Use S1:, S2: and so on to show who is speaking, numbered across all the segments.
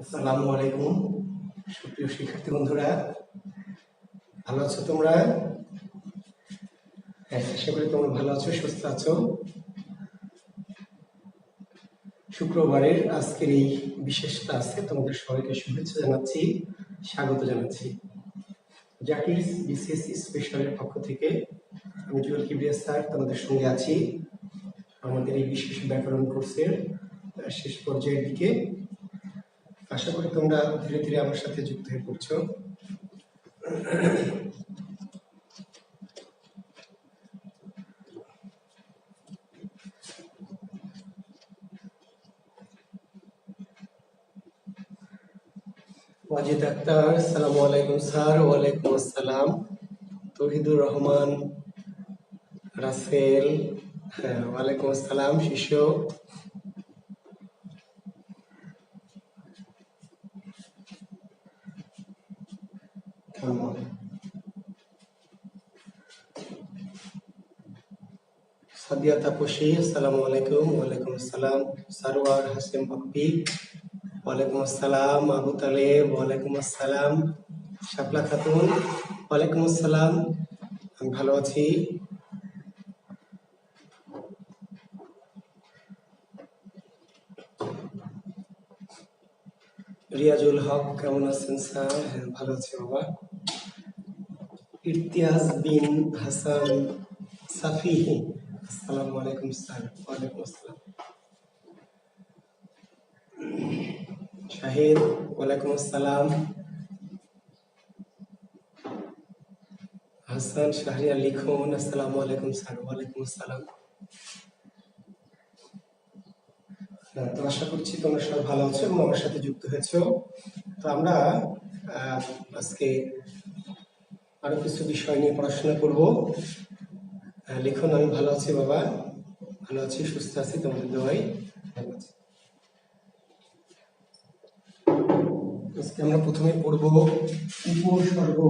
S1: আসসালামু আলাইকুম সুপ্রিয় শিক্ষার্থী বন্ধুরা, ভালো আছো তোমরা? হ্যাঁ, আশা করি তোমরা ভালো আছো, সুস্থ আছো। শুক্রবারের আজকের এই বিশেষ ক্লাসে তোমাদের সবাইকে শুভেচ্ছা জানাচ্ছি, স্বাগত জানাচ্ছি। জাকির বিসিএস স্পেশালের পক্ষ থেকে আমি জুয়েল কিবরিয়া স্যার তোমাদের সঙ্গে আছি আমাদের এই বিশেষ ব্যাকরণ কোর্সের শেষ পর্যায়ের দিকে। আশা করি তোমরা ধীরে ধীরে আমার সাথে যুক্ত হয়ে পড়ছো। ওয়াজিদ আক্তার, আসসালামু আলাইকুম স্যার। ওয়ালাইকুম আসসালাম। তৌহিদুর রহমান, রাসেল, হ্যাঁ ওয়ালাইকুম আসসালাম। শিষ্য, সাদিয়া তাপসী, আসসালামু আলাইকুম। ওয়ালাইকুম আসসালাম। সারোয়ার হাসিম বাপ্পি, ওয়ালাইকুম আসসালাম। আবু তালেব, ওয়ালাইকুম আসসালাম। শাপলা খাতুন, ওয়ালাইকুম আসসালাম। আমি ভালো আছি। রিয়াজুল হক, কেমন আছেন স্যার? হ্যাঁ ভালো আছি বাবা। ইরতিয়াজ বিন হাসান সাফি, আসসালামু আলাইকুম স্যার। ওয়ালাইকুম আসসালাম। শাহিদ, ওয়ালাইকুম আসসালাম। হাসান শাহরিয়ার লিখুন, আসসালামু আলাইকুম স্যার। ওয়ালাইকুম আসসালাম। তো আশা করছি তোমরা সবাই ভালো আছো এবং আমার সাথে যুক্ত হয়েছো। তো আমরা আজকে আরো কিছু বিষয় নিয়ে পড়াশোনা করব। লিখুন, আমি ভালো আছি বাবা, ভালো আছি, সুস্থ আছি, তোমাদের দোয়ায় ভালো আছি। আজকে আমরা প্রথমে পড়ব উপসর্গ।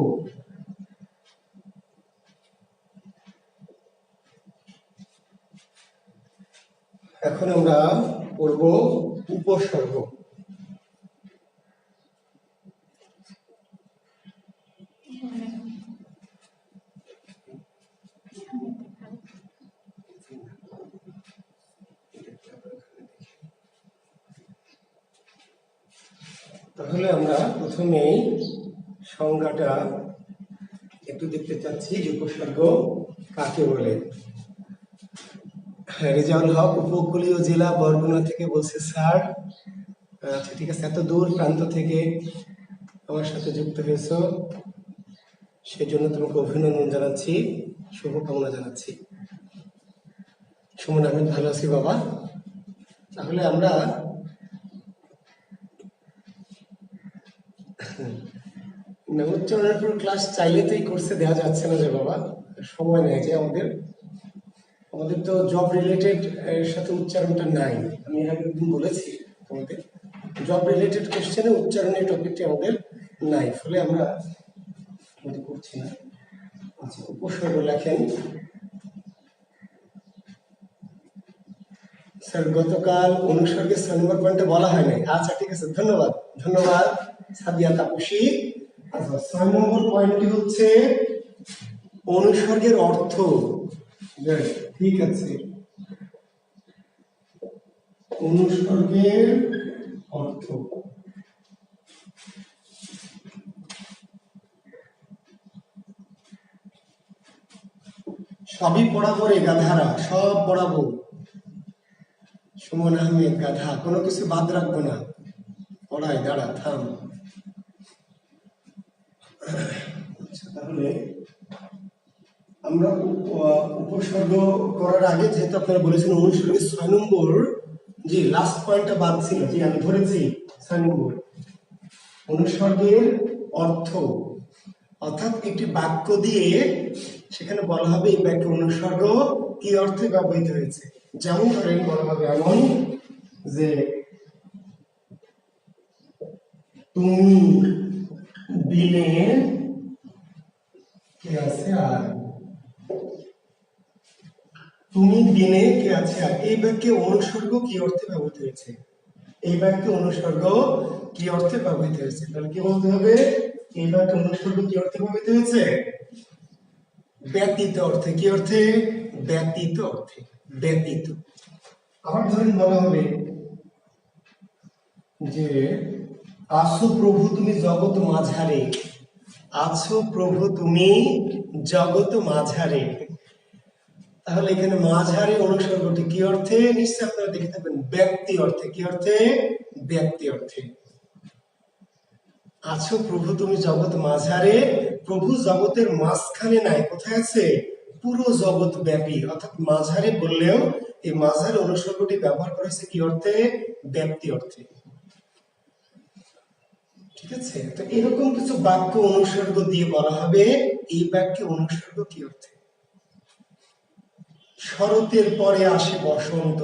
S1: এখন আমরা পড়ব উপসর্গ। তাহলে আমরা প্রথমেই সংজ্ঞাটা একটু দেখতে চাচ্ছি যে উপসর্গ কাকে বলে। রেজাউল হক, উপকূলীয় জেলা বরগুনা থেকে বলছে স্যার। আচ্ছা ঠিক আছে, এত দূর প্রান্ত থেকে আমার সাথে যুক্ত হয়েছ, সেজন্য তোমাকে অভিনন্দন জানাচ্ছি, শুভকামনা জানাচ্ছি। সুমন আহমেদ, ভালো আছি বাবা। তাহলে আমরা উচ্চারণের পর ক্লাস চাইলে তো এই কোর্সে দেওয়া যাচ্ছে না যে বাবা, সময় নেই যে আমাদের তো জব রিলেটেড এর সাথে উচ্চারণটা নাই। আমি একদিন বলেছি তোমাদের জব রিলেটেড কোশ্চেনে উচ্চারণের টপিকটি আমাদের নাই, ফলে আমরা করছি না। আচ্ছা, উপসর্গ লেখেন স্যার। গতকাল অনুসর্গের 6 নম্বর পয়েন্টে বলা হয় নাই। আচ্ছা ঠিক আছে, ধন্যবাদ ধন্যবাদ সাদিয়া তাপসী। আচ্ছা, 6 নম্বর পয়েন্টটি হচ্ছে অনুসর্গের অর্থ। ঠিক আছে, অনুসর্গের অর্থ। সবই পড়াবো রে গাধারা, সব পড়াবো। সুমন আহমেদ, গাধা, কোনো কিছু বাদ রাখবো না, পড়াই, দাঁড়া থাম। আচ্ছা, তাহলে আমরা উপসর্গ করার আগে যেহেতু আপনারা বলেছেন অনুসর্গের 6 নম্বর, জি লাস্ট পয়েন্টটা বাদ ছিল, জি আমি ধরেছি 6 নম্বর অনুসর্গের অর্থ, অর্থাৎ একটি বাক্য দিয়ে সেখানে বলা হবে এই বাক্যের অনুসর্গ কি অর্থে ব্যবহৃত হয়েছে। যেমন ধরেন বলা হবে এমন যে তুমি দিনে কে আছে আর তুমি দিনে কে আছে, আর এই বাক্যে অনুসর্গ কি অর্থে ব্যবহৃত হয়েছে, এই বাক্যে অনুসর্গ কি অর্থে ব্যবহৃত হয়েছে, তাহলে কি বলতে হবে, এই বাক্যে অনুসর্গ কি অর্থে ব্যবহৃত হয়েছে, ব্যতীত অর্থে, কি অর্থে, ব্যতীত অর্থে, ব্যতীত। আবার ধরেন বলা হবে যে আছো প্রভু তুমি জগৎ মাঝারে, আছো প্রভু তুমি জগৎ মাঝারে, তাহলে এখানে মাঝারে অনুসর্গটি কি অর্থে, নিশ্চয় আপনারা দেখে থাকবেন, ব্যক্তি অর্থে, কি অর্থে, ব্যক্তি অর্থে। আছো প্রভু তুমি জগৎ মাঝারে, প্রভু জগতের মাঝখানে নাই, কোথায় আছে, পুরো জগৎ ব্যাপী, অর্থাৎ মাঝারে বললেও এই মাঝারে অনুসর্গটি ব্যবহার করেছে কি অর্থে, ব্যক্তি অর্থে। ঠিক আছে, তো এরকম কিছু বাক্য অনুসর্গ দিয়ে বলা হবে এই বাক্যে অনুসর্গ কি অর্থে। শরতের পরে আসে বসন্ত,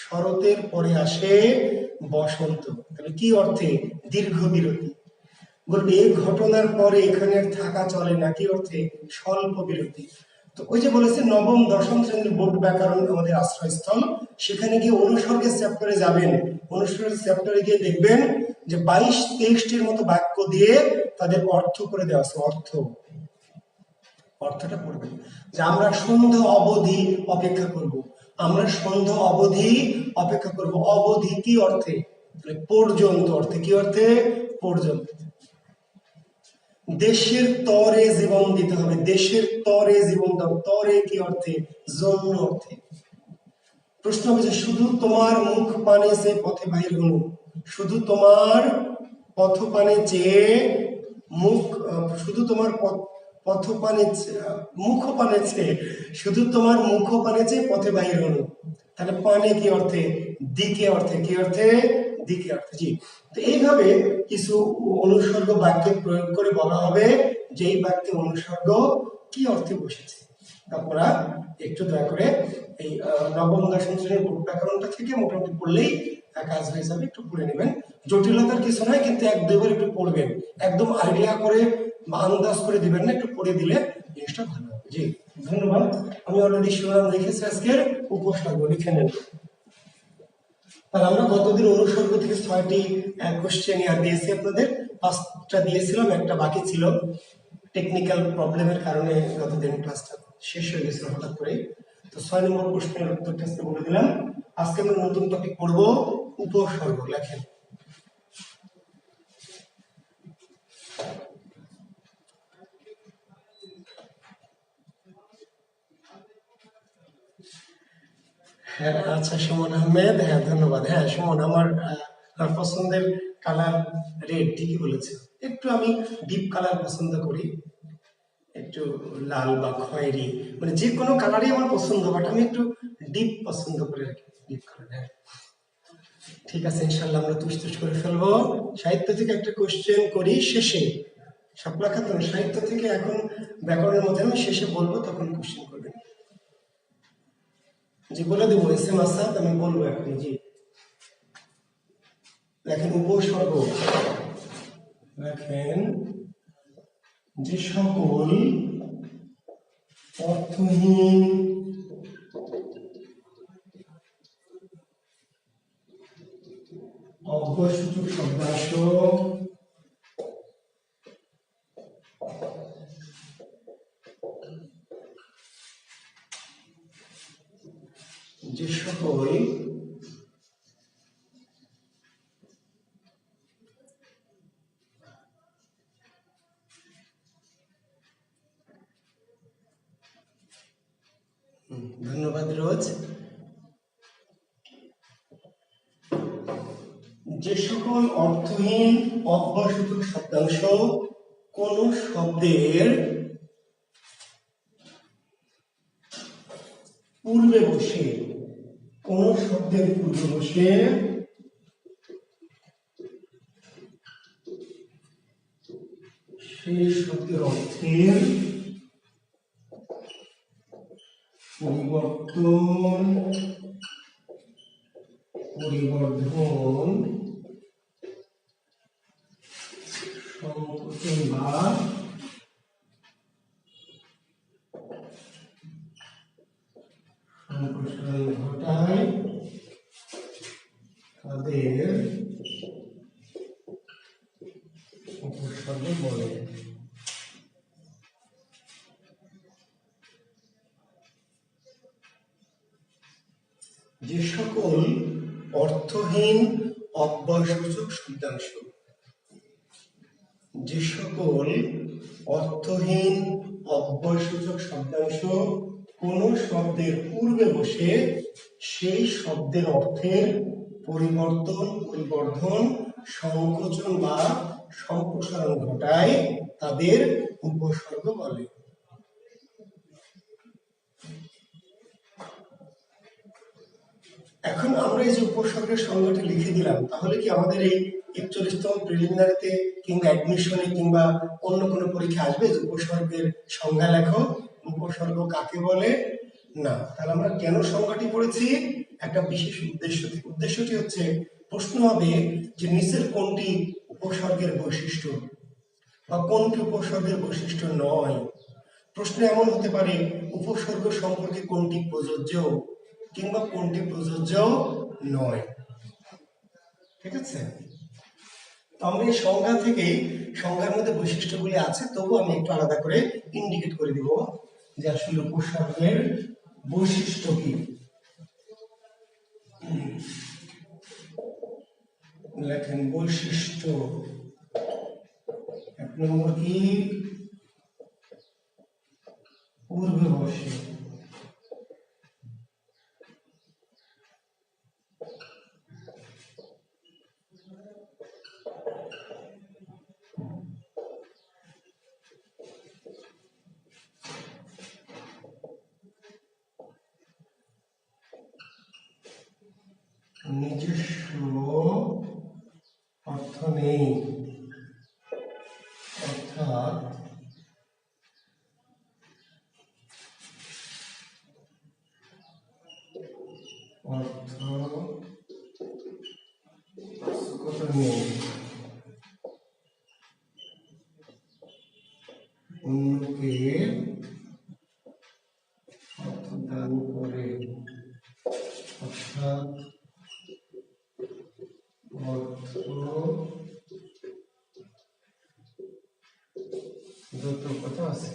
S1: শরতের পরে আসে বসন্ত, তাহলে কি অর্থে, দীর্ঘ বিরতি। বলবে এই ঘটনার পরে এখানে আর থাকা চলে না, কি অর্থে, স্বল্প বিরতি। তো ওই যে বলেছে নবম দশম শ্রেণীর বোর্ড ব্যাকরণ আমাদের আশ্রয়স্থল, সেখানে গিয়ে অনুসর্গের চ্যাপ্টারে যাবেন, অনুসর্গের চ্যাপ্টারে গিয়ে দেখবেন যে 22-23টির মতো বাক্য দিয়ে তাদের অর্থ করে দেওয়া আছে, অর্থটা পড়বেন যে আমরা সন্ধ্যা অবধি অপেক্ষা করব, আমরা সন্ধ্যা অবধি অপেক্ষা করব, অবধি কি অর্থে, পর্যন্ত অর্থে, কি অর্থে, পর্যন্ত। দেশের তরে জীবন দিতে হবে, দেশের তরে জীবন দাও, তরে কি অর্থে, জন্য অর্থে। প্রশ্ন হবে যে শুধু তোমার মুখ পানে সে পথে বাহির হলো, শুধু তোমার পথ পানে চেয়ে মুখ, শুধু তোমার পথ পানে মুখ পানে চেয়ে, শুধু তোমার মুখ পানে চেয়ে পথে বাহির হলো, তাহলে পানে কি অর্থে, দিকে অর্থে, কি অর্থে, দিকে অর্থে। জি, তো এইভাবে কিছু অনুসর্গ বাক্যে প্রয়োগ করে বলা হবে যে এই বাক্যে অনুসর্গ কি অর্থে বসেছে। আপনারা একটু দয়া করে এই নবম দশম শ্রেণীর বোর্ড ব্যাকরণটা থেকে মোটামুটি পড়লেই কাজ হয়ে যাবে, একটু পড়ে নেবেন, জটিলতার কিছু নয়, কিন্তু 1-2 বার একটু পড়বেন, একদম আইডিয়া করে বা আন্দাজ করে দিবেন না, একটু পড়ে দিলে জিনিসটা ভালো হবে। জি ধন্যবাদ। আমি অলরেডি শিরোনাম লিখেছি, আজকের উপসর্গ লিখে নেন। তাহলে আমরা গতদিন অনুসর্গ থেকে 6টি কোশ্চেন দিয়েছি আপনাদের, 5টা দিয়েছিলাম, একটা বাকি ছিল, টেকনিক্যাল প্রবলেমের কারণে গতদিন ক্লাসটা শেষ হয়ে গেছিল হঠাৎ করে। তো 6 নম্বর প্রশ্নের উত্তরটা আজকে বলে দিলাম। আজকে আমরা নতুন টপিক পড়ব, উপসর্গ। লেখেন হ্যাঁ, আচ্ছা সুমন আহমেদ, হ্যাঁ ধন্যবাদ। হ্যাঁ সুমন, আমার পছন্দের কালার রেড, ঠিকই বলেছে, একটু আমি ডিপ কালার পছন্দ করি, একটু লাল বা খয়েরি, মানে যে কোনো কালারই আমার পছন্দ, বাট আমি একটু ডিপ পছন্দ করি আর কি, ডিপ কালার। হ্যাঁ ঠিক আছে, ইনশাল্লাহ আমরা তুষ্ট করে ফেলবো। সাহিত্য থেকে একটা কোশ্চেন করি শেষে, শাপলা খাতুন, সাহিত্য থেকে এখন ব্যাকরণের মধ্যে আমি শেষে বলবো, তখন কোশ্চেন করবেন। জি বলে দেবো, এস এম আসাদ, আমি বলবো এখন। জি দেখেন উপসর্গ, দেখেন যে সকল অর্থহীন অব্যয়সূচক শব্দাংশ যে সকল ধন্যবাদ রোজ, যে সকল অর্থহীন অব্যয়সূচক শব্দাংশ কোন শব্দের পূর্বে বসে, কোন শব্দের পূর্বে বসে সেই শব্দের অর্থের পরিবর্তন, পরিবর্ধন, সংকোচন বা সংকোচন তাদের উপসর্গ বলে। যে সকল অর্থহীন অব্যয়সূচক শব্দাংশ, যে সকল অর্থহীন অব্যয়সূচক শব্দাংশ কোন শব্দের পূর্বে বসে সেই শব্দের অর্থের পরিবর্তন, পরিবর্ধন, সংকোচন বা সম্প্রসারণ ঘটায় তাদের উপসর্গ বলে। এখন আমরা এই যে উপসর্গের সংজ্ঞাটি লিখে দিলাম, তাহলে কি আমাদের এই 41তম প্রিলিমিনারিতে কিংবা অ্যাডমিশনে কিংবা অন্য কোনো পরীক্ষা আসবে যে উপসর্গের সংজ্ঞা লেখো, উপসর্গ কাকে বলে? না। তাহলে আমরা কেন সংজ্ঞাটি পড়েছি? একটা বিশেষ উদ্দেশ্য থেকে। উদ্দেশ্যটি হচ্ছে প্রশ্ন হবে যে নিচের কোনটি উপসর্গের বৈশিষ্ট্য বা কোনটি উপসর্গের বৈশিষ্ট্য নয়। প্রশ্ন এমন হতে পারে উপসর্গ সম্পর্কে কোনটি প্রযোজ্য কিংবা কোনটি প্রযোজ্য নয়। ঠিক আছে, তো আমরা এই সংজ্ঞা থেকে, সংজ্ঞার মধ্যে বৈশিষ্ট্যগুলি আছে, তবু আমি একটু আলাদা করে ইন্ডিকেট করে দিব যে আসলে উপসর্গের বৈশিষ্ট্য কি। লেখেন বৈশিষ্ট্য। 1 নম্বর কি? পূর্বে বসে। নিজস্ব অর্থ নেই, অর্থাৎ অর্থ নেই, অন্যকে অর্থ দান করে, অর্থাৎ অর্থ দুটো কথা আছে।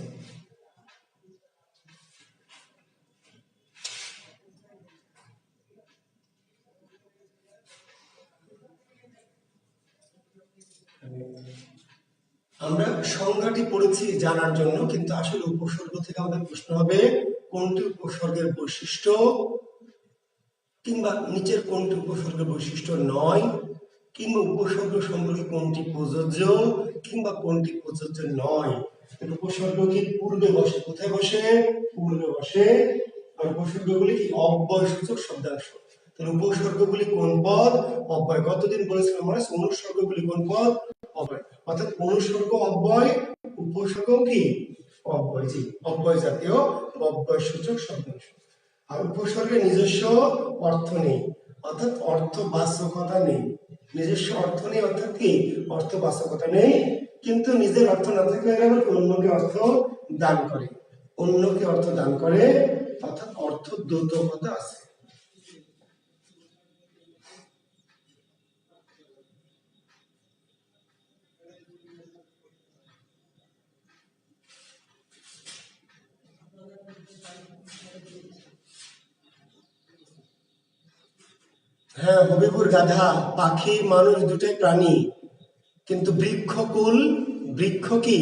S1: আমরা সংজ্ঞাটি পড়েছি জানার জন্য, কিন্তু আসলে উপসর্গ থেকে আমাদের প্রশ্ন হবে কোনটি উপসর্গের বৈশিষ্ট্য কিংবা নিচের কোনটি উপসর্গের বৈশিষ্ট্য নয়, কিংবা উপসর্গ সম্পর্কে কোনটি প্রযোজ্য কিংবা কোনটি প্রযোজ্য নয়। উপসর্গ কি পূর্বে বসে? কোথায় বসে? পূর্বে বসে। আর উপসর্গগুলি কি? অব্যয়সূচক শব্দাংশ। তাহলে উপসর্গগুলি কোন পদ? অব্যয়। কতদিন বলেছিলাম মনে আছে? অনুসর্গগুলি কোন পদ? অব্যয়। অর্থাৎ অনুসর্গ অব্যয়, উপসর্গ কি? অব্যয়। জি, অব্যয় জাতীয় অব্যয়সূচক শব্দাংশ। আর উপসর্গের নিজস্ব অর্থ নেই, অর্থাৎ অর্থবাচকতা নেই। নিজস্ব অর্থ নেই অর্থাৎ কি? অর্থবাচকতা নেই, কিন্তু নিজের অর্থ না থাকলে আবার অন্যকে অর্থ দান করে, অন্যকে অর্থ দান করে, অর্থাৎ অর্থ দ্যোতকতা আছে। হ্যাঁ, হবিবুর গাধা, পাখি মানুষ দুটাই প্রাণী, কিন্তু বৃক্ষকুল, বৃক্ষ কি?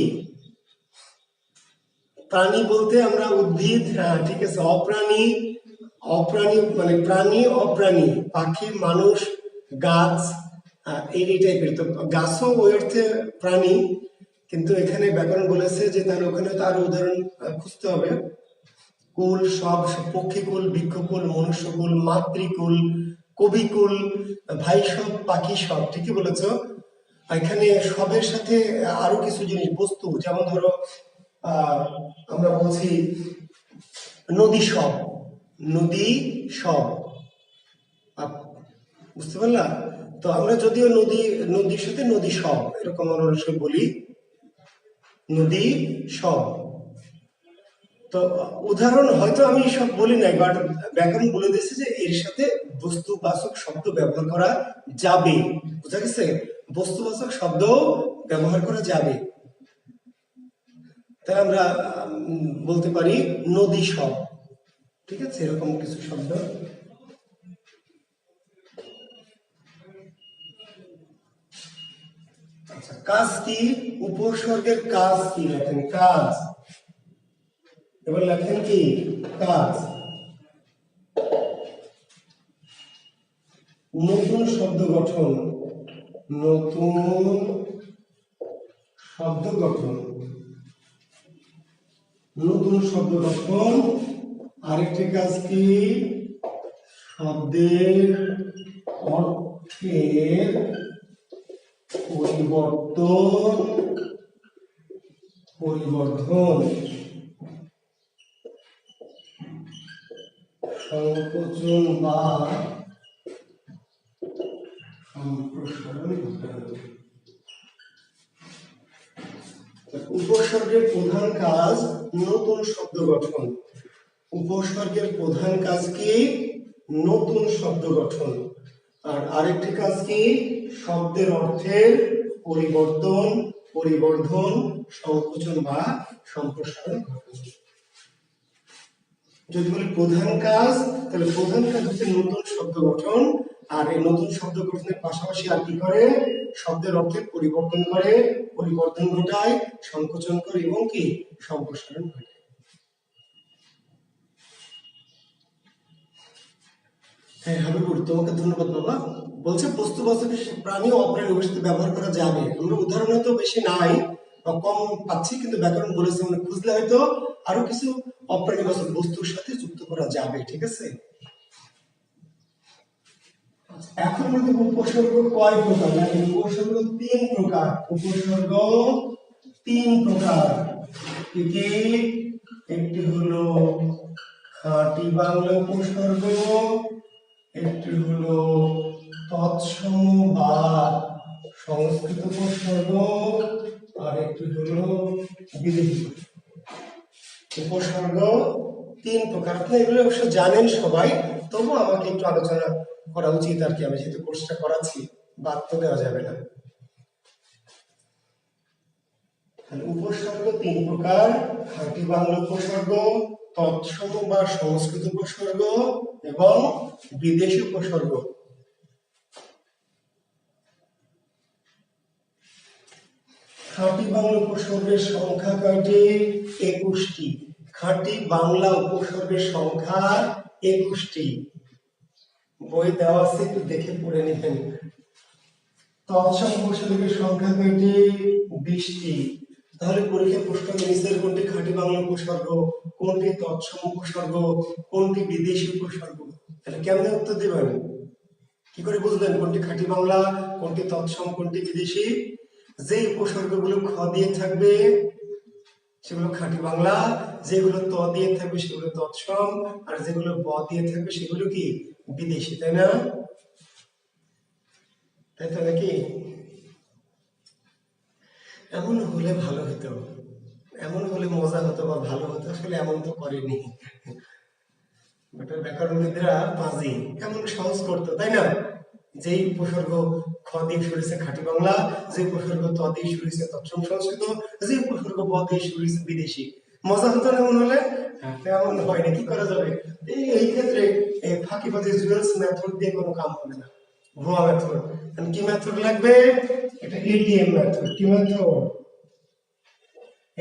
S1: প্রাণী বলতে আমরা উদ্ভিদ, হ্যাঁ ঠিক আছে, অপ্রাণী, অপ্রাণী মানে প্রাণী অপ্রাণী, পাখি মানুষ গাছ, এই টাইপের। তো গাছও ওই অর্থে প্রাণী, কিন্তু এখানে ব্যাকরণ বলেছে যে তাহলে ওখানে তো আরো উদাহরণ খুঁজতে হবে। কুল সব, পক্ষীকুল, বৃক্ষকুল, মনুষ্যকুল, মাতৃকুল, কবিকুল, ভাই সব, পাখি সব, ঠিকই বলেছ। এখানে সবের সাথে আরো কিছু জিনিস, বস্তু, যেমন ধরো আমরা বলছি নদী সব, নদী সব, বুঝতে পারলাম? তো আমরা যদিও নদী, নদীর সাথে নদী সব এরকম আমরা বলি, নদী সব। তো উদাহরণ হয়তো আমি সব বলি নাই, বাট ব্যাকরণ বলে দিয়েছে যে এর সাথে বস্তুবাচক শব্দ ব্যবহার করা যাবে। বুঝা গেছে? বস্তুবাচক শব্দ ব্যবহার করা যাবে। তাই আমরা বলতে পারি নদী সব, ঠিক আছে, এরকম কিছু শব্দ। আচ্ছা, কাজ কি? উপসর্গের কাজ কি লেখেন? কাজ। এবার লেখেন কি? কাজ। নতুন শব্দ গঠন, নতুন শব্দ গঠন, নতুন শব্দ গঠন। আরেকটি কাজ কি? শব্দের অর্থের পরিবর্তন, পরিবর্ধন, সংকোচন বা সম্প্রসারণ ঘটানো। উপসর্গের প্রধান কাজ নতুন শব্দ গঠন। উপসর্গের প্রধান কাজ কি? নতুন শব্দ গঠন। আর আরেকটি কাজ কি? শব্দের অর্থের পরিবর্তন, পরিবর্ধন, সংকোচন বা সম্প্রসারণ ঘটানো। যদি বলি প্রধান কাজ, তাহলে প্রধান কাজ হচ্ছে নতুন শব্দ গঠন। আর এই নতুন শব্দ গঠনের পাশাপাশি আর কি করে? শব্দের অর্থের পরিবর্তন করে, পরিবর্তন ঘটায়, সংকোচন করে এবং কি সম্প্রসারণ ঘটায়। হ্যাঁ হাবিবুর, তোমাকে ধন্যবাদ বাবা। বলছে বস্তুবাচক প্রাণী ও অপ্রাণীর সাথে ব্যবহার করা যাবে। আমরা উদাহরণ হয়তো বেশি নাই বা কম পাচ্ছি, কিন্তু ব্যাকরণ বলেছে মানে খুঁজলে হয়তো আরো কিছু অপ্রাণীবাচক বস্তুর সাথে যুক্ত করা যাবে, ঠিক আছে? এখন আমাদের উপসর্গ কয় প্রকার? উপসর্গ 3 প্রকার। উপসর্গ 3 প্রকার। কি কি? একটি হলো খাঁটি বাংলা উপসর্গ, একটি হলো তৎসম বা সংস্কৃত উপসর্গ, আর একটি হলো বিদেশি উপসর্গ। 3 প্রকার। আপনি এগুলো অবশ্য জানেন সবাই, তবু আমাকে একটু আলোচনা করা উচিত আর কি, আমি যেহেতু কোর্সটা করাচ্ছি, বাদ তো দেওয়া যাবে না। উপসর্গ 3 প্রকার: খাঁটি বাংলা উপসর্গ, তৎসম বা সংস্কৃত উপসর্গ এবং বিদেশি উপসর্গ। খাঁটি বাংলা উপসর্গের সংখ্যা কয়টি? 21টি। খাঁটি বাংলা উপসর্গের সংখ্যা 21টি। বই দেওয়া আছে, একটু দেখে পড়ে নেবেন। তৎসম উপসর্গের সংখ্যা কয়টি? 20টি। তাহলে পরীক্ষায় প্রশ্ন নিচের কোনটি খাঁটি বাংলা উপসর্গ, কোনটি তৎসম উপসর্গ, কোনটি বিদেশি উপসর্গ? তাহলে কেমনে উত্তর দিবেন? কি করে বুঝবেন কোনটি খাঁটি বাংলা, কোনটি তৎসম, কোনটি বিদেশি? যে উপসর্গগুলো খ দিয়ে থাকবে সেগুলো খাঁটি বাংলা, যেগুলো ত দিয়ে থাকবে সেগুলো তৎসম, আর যেগুলো ব দিয়ে থাকবে সেগুলো কি বিদেশি, তাই না? তাই তো নাকি? এমন হলে ভালো হতো, এমন হলে মজা হতো বা ভালো হতো। আসলে এমন তো করেনি, ব্যাকরণবিদরা বাজি এমন সহজ করতো, তাই না? যেই উপসর্গ খ দিয়ে শুরু হয়েছে খাঁটি বাংলা, যে উপসর্গ ত দিয়ে শুরু হয়েছে তৎসম সংস্কৃত, যে উপসর্গ ব দিয়ে শুরু হয়েছে বিদেশি। মজা হতো না এমন হলে? তেমন হয়নি, কি করা যাবে? এই ক্ষেত্রে ফাঁকিবাজি জুয়েলস মেথড দিয়ে কোনো কাম হবে না, ভুয়া মেথড। কি মেথড লাগবে? এটা এটিএম মেথড। কি মেথড?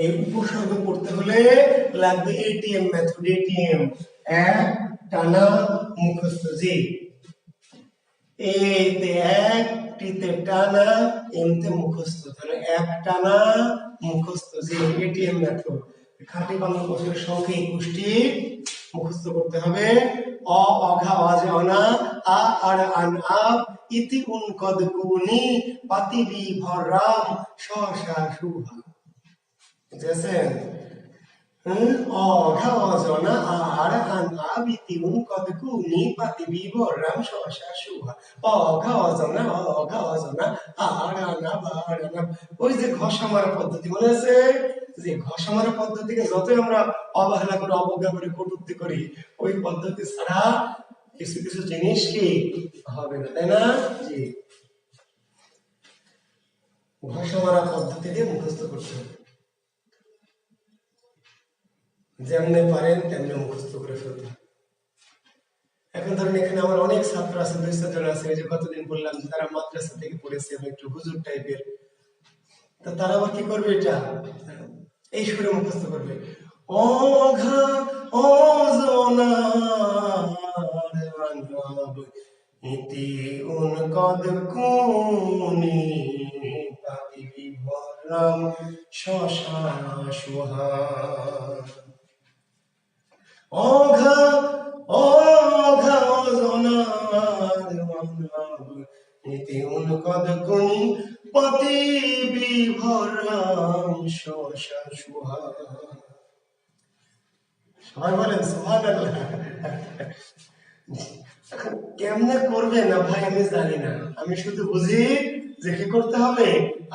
S1: এই উপসর্গ করতে হলে লাগবে এটিএম মেথড। এটিএম, এক টানা মুখস্থ। জি, এতে এক, টিতে টানা, এমতে মুখস্থ। তাহলে এক টানা মুখস্থ। জি, এটিএম মেথড। খাঁটি বাংলা উপসর্গের সংখ্যা 21টি মুখস্থ করতে হবে। অ অঘা অজে অনা, আ আর আন আপ, ইতি উন কদ কুনি, পাতি বি ভর রাম, স সা শুভা। বুঝেছেন? অ ঘা অজনা, আ আর আন আপ, ইতি উন কদ কুনি, পাতি বি ভর রাম, স সা শুভা। অ ঘা অজনা, অ অঘা অজনা আর আনা বার আনা। ওই যে ঘষা মারা পদ্ধতি মনে আছে, যে ঘষা মারা পদ্ধতিকে যতই আমরা অবহেলা করে অবজ্ঞা করে কটূক্তি করি, ওই পদ্ধতি ছাড়া কিছু কিছু জিনিস কি হবে না, তাই না? জি, ঘষা মারা পদ্ধতি দিয়ে মুখস্থ করতে হবে, যেমনি পারেন তেমনি মুখস্থ করে ফেলতে হবে। এখন ধরেন এখানে আমার অনেক ছাত্র আছে, 200 জন আছে, যে কতদিন বললাম যে তারা মাদ্রাসা থেকে পড়েছে এবং একটু হুজুর টাইপের, তো তারা আবার কি করবে, এটা এই সুরে মুখস্থ করবে, অঘা অজনার ইতি উনকদ কুনি পাতি বিভরম শশা সুহা। অঘা অঘা অজনার ইতি উনকদ কুনি পাতি বিভরম শশা সুহা। সবাই বলেন সুবহানাল্লাহ। কেমনে করবে না ভাই আমি জানি না, আমি শুধু বুঝি যে কি করতে হবে,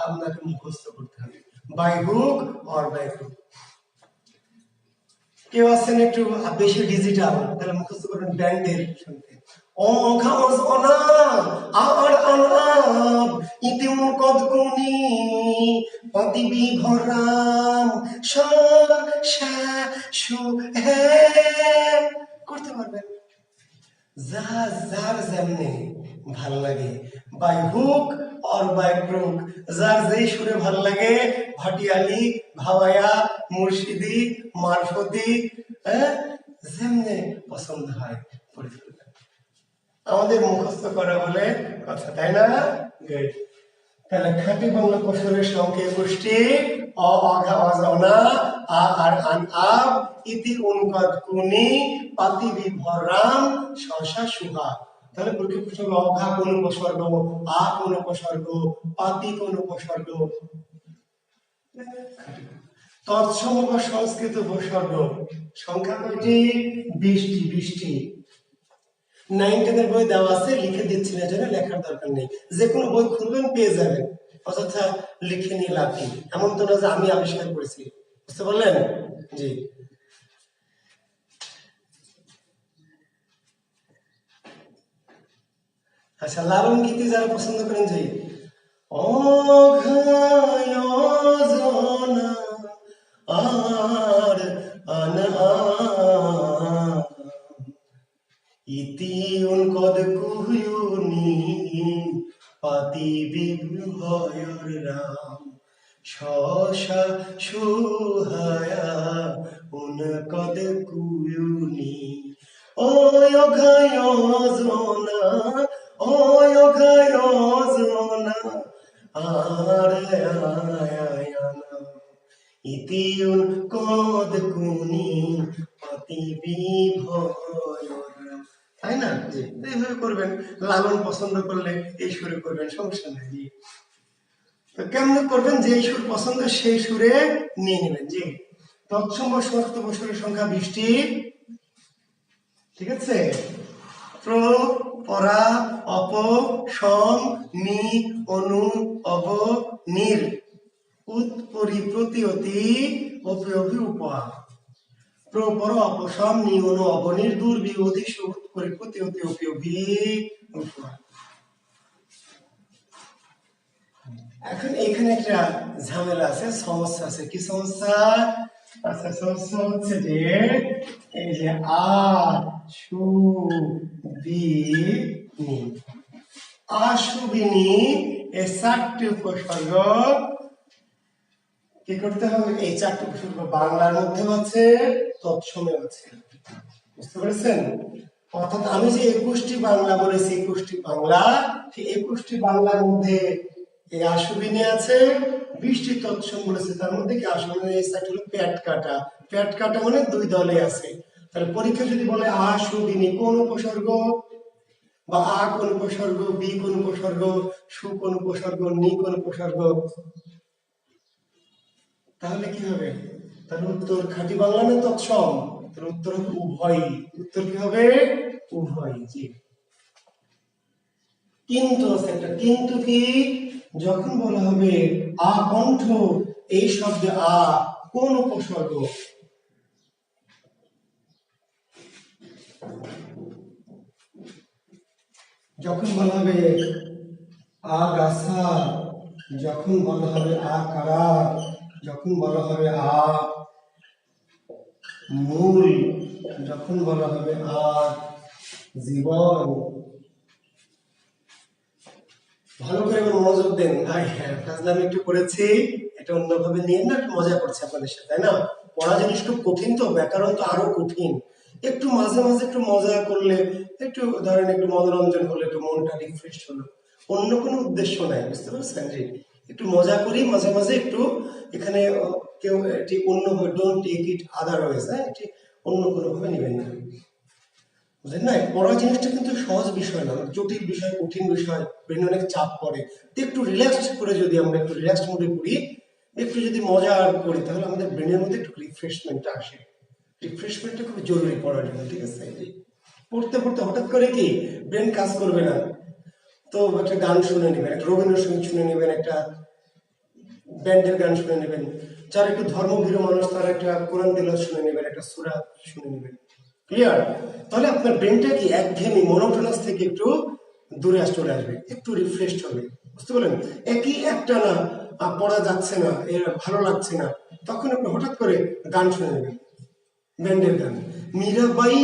S1: আপনাকে মুখস্থ করতে হবে, by hook or by crook. কেউ আছেন একটু বেশি ডিজিটাল, তাহলে মুখস্থ করবেন ব্যান্ডের শুনতে, অঘা অজনা আর আনাব ইতিম কদ কুনি পাতি বিভরাম শা শা সু হে। করতে পারবেন যার যার যেমনি ভাল লাগে, by hook or by crook, যার যেই সুরে ভাল লাগে, ভাটিয়ালি ভাওয়াইয়া মুর্শিদি মারফতি, যেমনি পছন্দ হয় পড়ে ফেলবেন। আমাদের মুখস্থ করা বলে কথা, তাই না? গুড। তাহলে খাঁটি বাংলা কৌশলের সঙ্গে গোষ্ঠী অ অঘা অজনা আ আর আন আব ইতি উনকদ কুনি পাতি বিভরাম শশা সুহা। তাহলে প্রকৃত উপসর্গ অঘা কোন উপসর্গ, আ কোন উপসর্গ, পাতি কোন উপসর্গ, তৎসম বা সংস্কৃত উপসর্গ সংখ্যা কয়টি? 20টি। 20টি 9 10 বই দেওয়া আছে, লিখে দিচ্ছি না, জন্য লেখার দরকার নেই, যে কোনো বই খুলবেন পেয়ে যাবেন, অযথা লিখে নিয়ে লাভ কি, এমন তো না যে আমি আবিষ্কার করেছি, বুঝতে পারলেন? জি। আচ্ছা, লালন গীতি যারা পছন্দ করেন, যে অঘায় অজনা আর আনা ইতি উনকদ কুহুনি পাতি বিভয়র রাম শশা সুহায়া উনকদ কুয়ুনি। ওয় অঘায় অজনা ওয় অঘায় অজনা আর আয়ানা ইতি উনকদ কুনি পাতি বিভয়র। তাই না? এইভাবে করবেন, লালন পছন্দ করলে এই সুরে করবেন, সমস্যা নেই। তো কেমন করবেন, যে সুর পছন্দ সেই সুরে নিয়ে নেবেন। জি, তৎসম সংস্কৃত উপসর্গের সংখ্যা 20টি, ঠিক আছে? প্র পরা অপ সম নি অনু অব নির উৎ পরি প্রতি অতি অপি অভি উপা। প্র পর অপসম নি অনু অব নির দূর বিরোধী সুত পরি প্রতি অতি অপি অভি উপা। এখন এখানে একটা ঝামেলা আছে, সমস্যা আছে। কি সমস্যা? আচ্ছা, সমস্যা হচ্ছে যে এই যে আ সু বি নি, আশুবিনি এই 4টি উপসর্গ কি করতে হবে? এই 4টি উপসর্গ বাংলার মধ্যে আছে, তৎসমে আছে, বুঝতে পেরেছেন? অর্থাৎ আমি যে 21টি বাংলা বলেছি, 21টি বাংলা, সেই 21টি বাংলার মধ্যে এই আশুবিনি আছে, 20টি তৎসম বলেছে, তার মধ্যে কি আশুবিনি এই 4টি হলো পেট কাটা। পেট কাটা মানে 2 দলে আছে। তাহলে পরীক্ষা যদি বলে আশুবিনি কোন উপসর্গ, বা আ কোন উপসর্গ, বি কোন উপসর্গ, সু কোন উপসর্গ, নি কোন উপসর্গ, তাহলে কি হবে? তার উত্তর খাঁটি বাংলা না তৎসম? তার উত্তর হবে উভয়। উত্তর কি হবে? উভয়। জি। কিন্তু আছে একটা, কিন্তু কি, যখন বলা হবে আকণ্ঠ, এই শব্দে কোন উপসর্গ? যখন বলা হবে আগাছা, যখন বলা হবে কারা, যখন বলা হবে মূল, যখন বলা হবে জীবন। ভালো করে মনোযোগ দেন ভাই। হ্যাঁ, ফাজলামি একটু করেছি, এটা অন্যভাবে নিয়ে না, একটু মজা করছে আপনাদের সাথে, তাই না? পড়া জিনিস খুব কঠিন, তো ব্যাকরণ তো আরো কঠিন। একটু মাঝে মাঝে একটু মজা করলে, একটু ধরেন একটু মনোরঞ্জন করলে, একটু মনটা রিফ্রেশ হলো, অন্য কোনো উদ্দেশ্য নাই, বুঝতে পারছেন? যে একটু মজা করি মাঝে মাঝে একটু, এখানে কেউ এটি অন্য, ডোন্ট টেক ইট আদারওয়াইজ, হ্যাঁ, এটি অন্য কোনো ভাবে নেবেন না, বুঝলেন না? পড়া জিনিসটা কিন্তু সহজ বিষয় না, জটিল বিষয়, কঠিন বিষয়, ব্রেনে অনেক চাপ পড়ে। তো একটু রিল্যাক্স করে যদি আমরা একটু রিল্যাক্স মোডে পড়ি, একটু যদি মজা করি, তাহলে আমাদের ব্রেনের মধ্যে একটু রিফ্রেশমেন্টটা আসে। রিফ্রেশমেন্টটা খুব জরুরি পড়ার জন্য, ঠিক আছে? পড়তে পড়তে হঠাৎ করে কি ব্রেন কাজ করবে না, তো একটা গান শুনে নেবেন, একটা রবীন্দ্রসঙ্গীত শুনে নেবেন, একটা ব্যান্ডের গান শুনে নেবেন, যারা একটু ধর্মভীরু মানুষ তারা একটা কোরআন তেলাওয়াত শুনে নেবেন, একটা সূরা শুনে নেবেন। ক্লিয়ার? তাহলে আপনার ব্রেনটা কি একঘেয়েমি মনোটোনাস থেকে একটু দূরে চলে আসবে, একটু রিফ্রেশড হবে, বুঝতে পারলেন? একই একটা না পড়া যাচ্ছে না, এর ভালো লাগছে না, তখন আপনি হঠাৎ করে গান শুনে নেবেন, ব্যান্ডের গান, মীরাবাই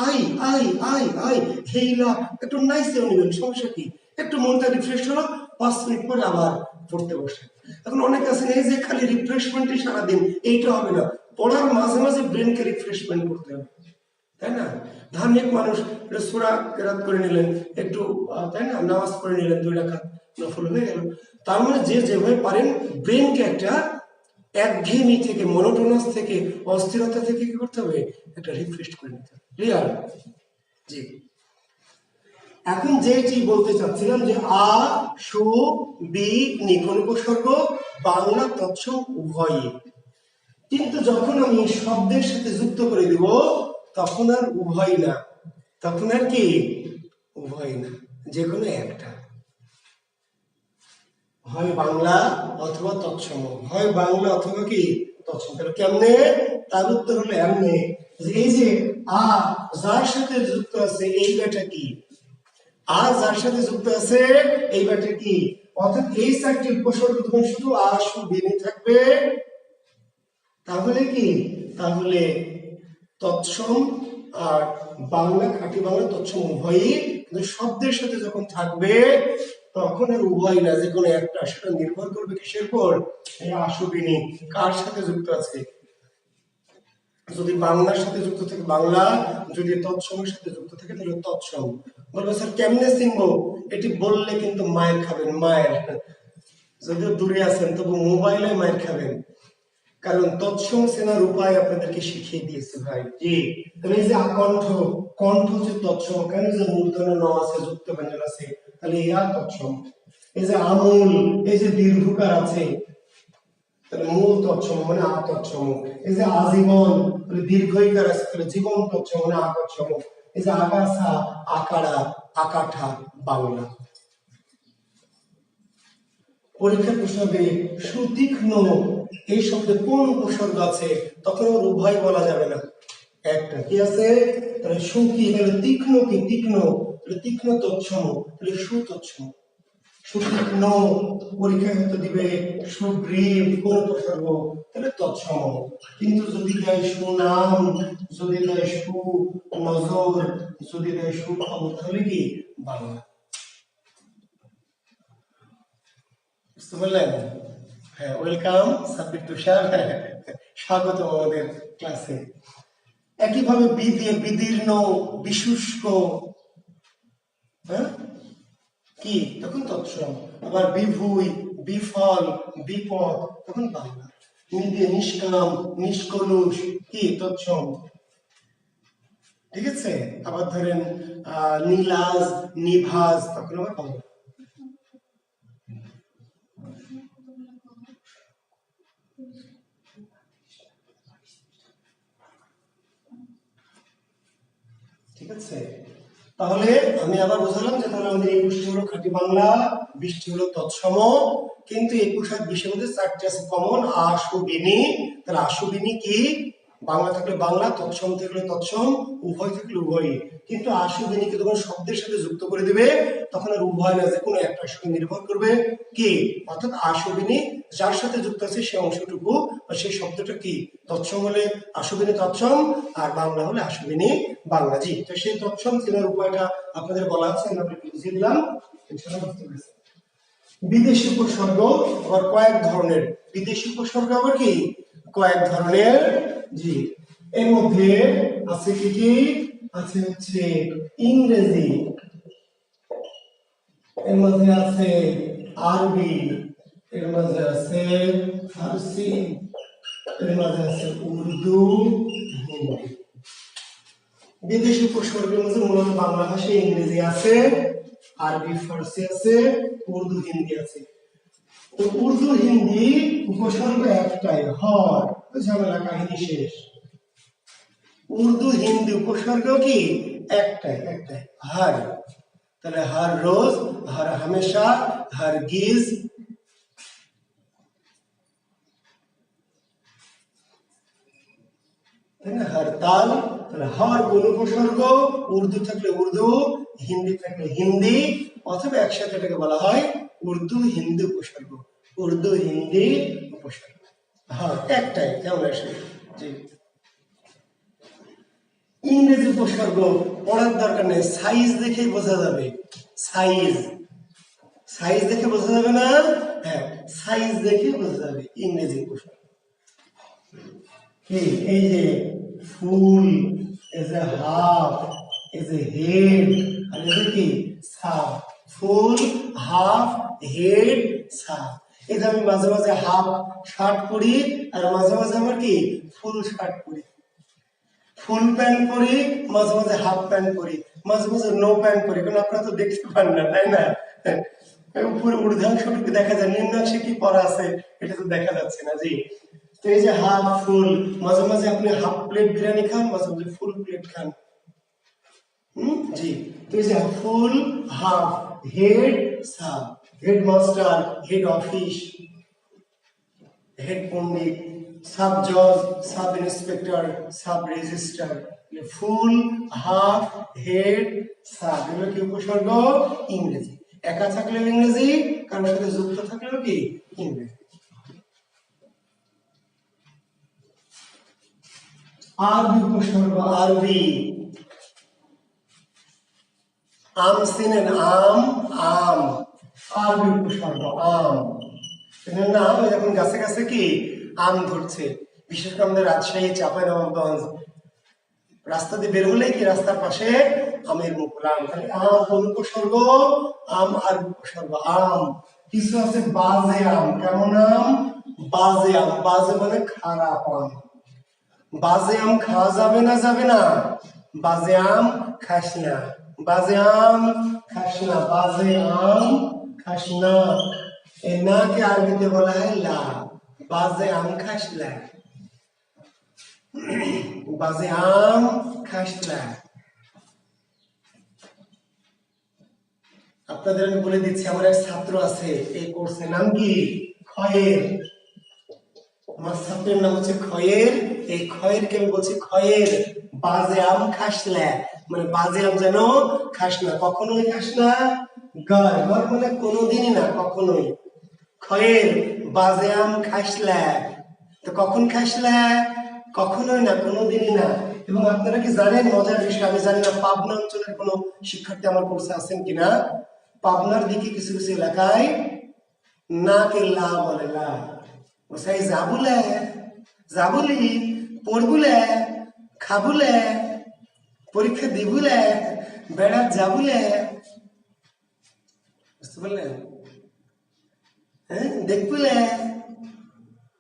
S1: আই আই আই আই হেইলা, একটু নাইসেও নেবেন, সমস্যা কি? একটু মনটা রিফ্রেশ হলো, 5 মিনিট পরে আবার পড়তে বসে। এখন অনেক আছেন এই যে খালি রিফ্রেশমেন্টই সারাদিন, এইটা হবে না, পড়ার মাঝে মাঝে ব্রেনকে রিফ্রেশমেন্ট করতে হবে, তাই না? ধার্মিক মানুষ একটু সূরা কেরাত করে নিলেন, একটু তাই না, নামাজ পড়ে নিলেন, 2 রাকাত নফল হয়ে গেল। তার মানে যে যেভাবে পারেন ব্রেনকে একটা একঘেয়েমি থেকে, মনোটোনাস থেকে, অস্থিরতা থেকে কি করতে হবে, একটা রিফ্রেশ করে নিতে হবে। ক্লিয়ার? জি। এখন যেটি বলতে চাচ্ছিলাম যে সু বি নি কোন উপসর্গ, বাংলা তৎসম উভয়ই, কিন্তু যখন আমি শব্দের সাথে যুক্ত করে দিব, তখন আর উভয় না, তখন আর কি উভয় না, যে কোনো একটা, হয় বাংলা অথবা তৎসম, হয় বাংলা অথবা কি তৎসম। তাহলে কেমনে? তার উত্তর হলো এমনি, যে এই যে যার সাথে যুক্ত আছে এই ব্যাটা কি, যার সাথে যুক্ত আছে এই ব্যাটা কি, অর্থাৎ এই 4টি উপসর্গ তখন শুধু সু বিনি থাকবে, তাহলে কি, তাহলে তৎসম আর বাংলা, খাঁটি বাংলা তৎসম উভয়ই, কিন্তু শব্দের সাথে যখন থাকবে তখন আর উভয় না, যে কোনো একটা, সেটা নির্ভর করবে কিসের উপর, এই আসবিনী কার সাথে যুক্ত আছে। যদি বাংলার সাথে যুক্ত থাকে বাংলা, যদি তৎসমের সাথে যুক্ত থাকে তাহলে তৎসম। বলবে স্যার কেমনে চিনবো? এটি বললে কিন্তু মায়ের খাবেন, মায়ের, যদিও দূরে আছেন তবু মোবাইলে মায়ের খাবেন, কারণ তৎসম চেনার উপায় আপনাদেরকে শিখিয়ে দিয়েছে ভাই। জি, তাহলে এই যে আকণ্ঠ, কণ্ঠ হচ্ছে তৎসম, কেন? যে মূর্ধন্য ন আছে, যুক্ত ব্যঞ্জন আছে, তাহলে এই তৎসম। এই যে আমূল, এই যে দীর্ঘকার আছে, তাহলে মূল তৎসম মানে তৎসম। এই যে আজীবন, তাহলে দীর্ঘইকার আছে, তাহলে জীবন তৎসম মানে তৎসম। এই যে আগাছা, আকারা, আকাঠা, বাংলা। পরীক্ষার প্রশ্ন হবে সুতীক্ষ্ণ, এই শব্দে কোন উপসর্গ আছে? তখন ওর উভয় বলা যাবে না, একটা কি আছে, তাহলে সু কি, তাহলে তীক্ষ্ণ কি, তীক্ষ্ণ, তাহলে তীক্ষ্ণ তৎসম, তাহলে সুতৎসম। সুতীক্ষ্ণ পরীক্ষায় হতে দিবে সুগ্রীব, কোন উপসর্গ, তাহলে তৎসম। কিন্তু যদি দেয় সুনাম, যদি দেয় সু নজর, যদি দেয় সুখবর, তাহলে কি বাংলা। বুঝতে পারলেন? হ্যাঁ, ওয়েলকাম সাব্বির তুষার, স্বাগত আমাদের ক্লাসে। একইভাবে বি দিয়ে বিদীর্ণ, বিশুষ্ক, হ্যাঁ কি, তখন তৎসম। আবার বিভুই, বিফল, বিপদ, তখন বাংলা। নি দিয়ে নিষ্কাম, নিষ্কলুষ, কি তৎসম, ঠিক আছে? আবার ধরেন নীলাজ, নিভাজ, তখন আবার বাংলা। ঠিক আছে? তাহলে আমি আবার বোঝালাম যে তাহলে আমাদের 21টি হলো খাঁটি বাংলা, 20টি হলো তৎসম, কিন্তু 21 আর 20 এর মধ্যে 4টি আছে কমন, আশুবিনি। তাহলে আশুবিনি কি? বাংলা থাকলে বাংলা, তৎসম থাকলে তৎসম, উভয় থাকলে উভয়। কিন্তু আশুবিনিকে যখন শব্দের সাথে যুক্ত করে দিবে তখন আর উভয় না, যে কোনো একটার সঙ্গে নির্ভর করবে কি, অর্থাৎ আশুবিনি যার সাথে যুক্ত আছে সেই অংশটুকু বা সেই শব্দটা কি, তৎসম হলে আশুবিনি তৎসম, আর বাংলা হলে আশুবিনি বাংলা। জি, তো সেই তৎসম চেনার উপায়টা আপনাদের বলা আছে, আমি আপনাকে বুঝিয়ে দিলাম, ইনশাআল্লাহ বুঝতে পেরেছেন। বিদেশি উপসর্গ আবার কয়েক ধরনের, বিদেশি উপসর্গ আবার কি কয়েক ধরনের। জি, এর মধ্যে আছে কি কি আছে, হচ্ছে ইংরেজি, এর মধ্যে আছে আরবি, এর মধ্যে আছে ফারসি, এর মধ্যে আছে উর্দু, হিন্দি। বিদেশি উপসর্গের মধ্যে মূলত বাংলা ভাষায় ইংরেজি আছে, আরবি ফারসি আছে, উর্দু হিন্দি আছে। তো উর্দু হিন্দি উপসর্গ একটাই, হর, ঝামেলা কাহিনী শেষ। উর্দু হিন্দি উপসর্গ কি একটাই, হর। তাহলে হর রোজ, হর হমেশা, হরগিজ, তাই না, হরতাল। তাহলে হর কোন উপসর্গ, উর্দু থাকলে উর্দু, হিন্দি থাকলে হিন্দি, অথবা একসাথে এটাকে বলা হয় উর্দু হিন্দি উপসর্গ, উর্দু হিন্দি উপসর্গ। হ্যাঁ, একটাই, কেমন আসে। জি, ইংরেজি উপসর্গ পড়ার দরকার নেই, সাইজ দেখে বোঝা যাবে, সাইজ, সাইজ দেখে বোঝা যাবে না, হ্যাঁ সাইজ দেখে বোঝা যাবে ইংরেজি উপসর্গ। কি, এই যে full, as a half, as a head, আর এজ এ কি sub. Full, half, head, sub. এই যে আমি মাঝে মাঝে হাফ শার্ট পরি, আর মাঝে মাঝে আমার কি ফুল শার্ট পরি, ফুল প্যান্ট পরি, মাঝে মাঝে হাফ প্যান্ট পরি, মাঝে মাঝে নো প্যান্ট পরি, কারণ আপনারা তো দেখতে পান না, তাই না? উপরে ঊর্ধ্বাংশটুকু দেখা যায়, নিম্নাংশে কি পড়া আছে এটা তো দেখা যাচ্ছে না। জি, তো এই যে হাফ ফুল, মাঝে মাঝে আপনি হাফ প্লেট বিরিয়ানি খান, মাঝে মাঝে ফুল প্লেট খান। জি, তো এই যে full, half, head, sub, headmaster, head office, head পণ্ডিত, সাব জজ, sub inspector, sub registrar. Full, half, head, sub, এগুলো কি উপসর্গ ইংরেজি। একা থাকলেও ইংরেজি, কারোর সাথে যুক্ত থাকলেও কি ইংরেজি। আরবি উপসর্গ, আরবি, আম চিনেন, আম, আম, আরবি উপসর্গ আম। না, যখন গাছে গাছে কি আম ধরছে, বিশেষ করে আমাদের রাজশাহী, চাঁপাইনবাবগঞ্জ, রাস্তা দিয়ে বের হলে কি রাস্তার পাশে আমের মুকুল, আম। তাহলে আম কোন উপসর্গ, আম আর উপসর্গ আম। কিছু আছে বাজে আম, কেমন আম, বাজে আম, বাজে মানে খারাপ আম। বাজে আম খাওয়া যাবে না, যাবে না, বাজে আম খাস না, বাজে আম খাস না, বাজে আম খাস না। এই না কে আরবিতে বলা হয় লা, বাজে আম খাস লা, বাজে আম খাস না। আপনাদের আমি বলে দিচ্ছি, আমার এক ছাত্র আছে এই কোর্সের নাম কি খয়ের, আমার ছাত্রের নাম হচ্ছে খয়ের। এই খয়েরকে আমি বলছি খয়ের, বাজে আম খাসলা, মানে বাজে আম যেন খাস না, কখনোই খাস না। গর, গর মানে কোনোদিনই না, কখনোই। খয়ের, বাজে আম খাসলা, তো কখন খাসলা, কখনোই না, কোনোদিনই না। এবং আপনারা কি জানেন, মজার বিষয়, আমি জানি না পাবনা অঞ্চলের কোনো শিক্ষার্থী আমার কোর্সে আছেন কিনা, পাবনার দিকে কিছু কিছু এলাকায় না কে লা বলে, লা ওসাই যাবুলে, যাবুলি, পড়বুলে, খাবুলে, পরীক্ষা দিবুলে, বেড়াত যাবুলে, বুঝতে পারলেন? হ্যাঁ, দেখবুলে,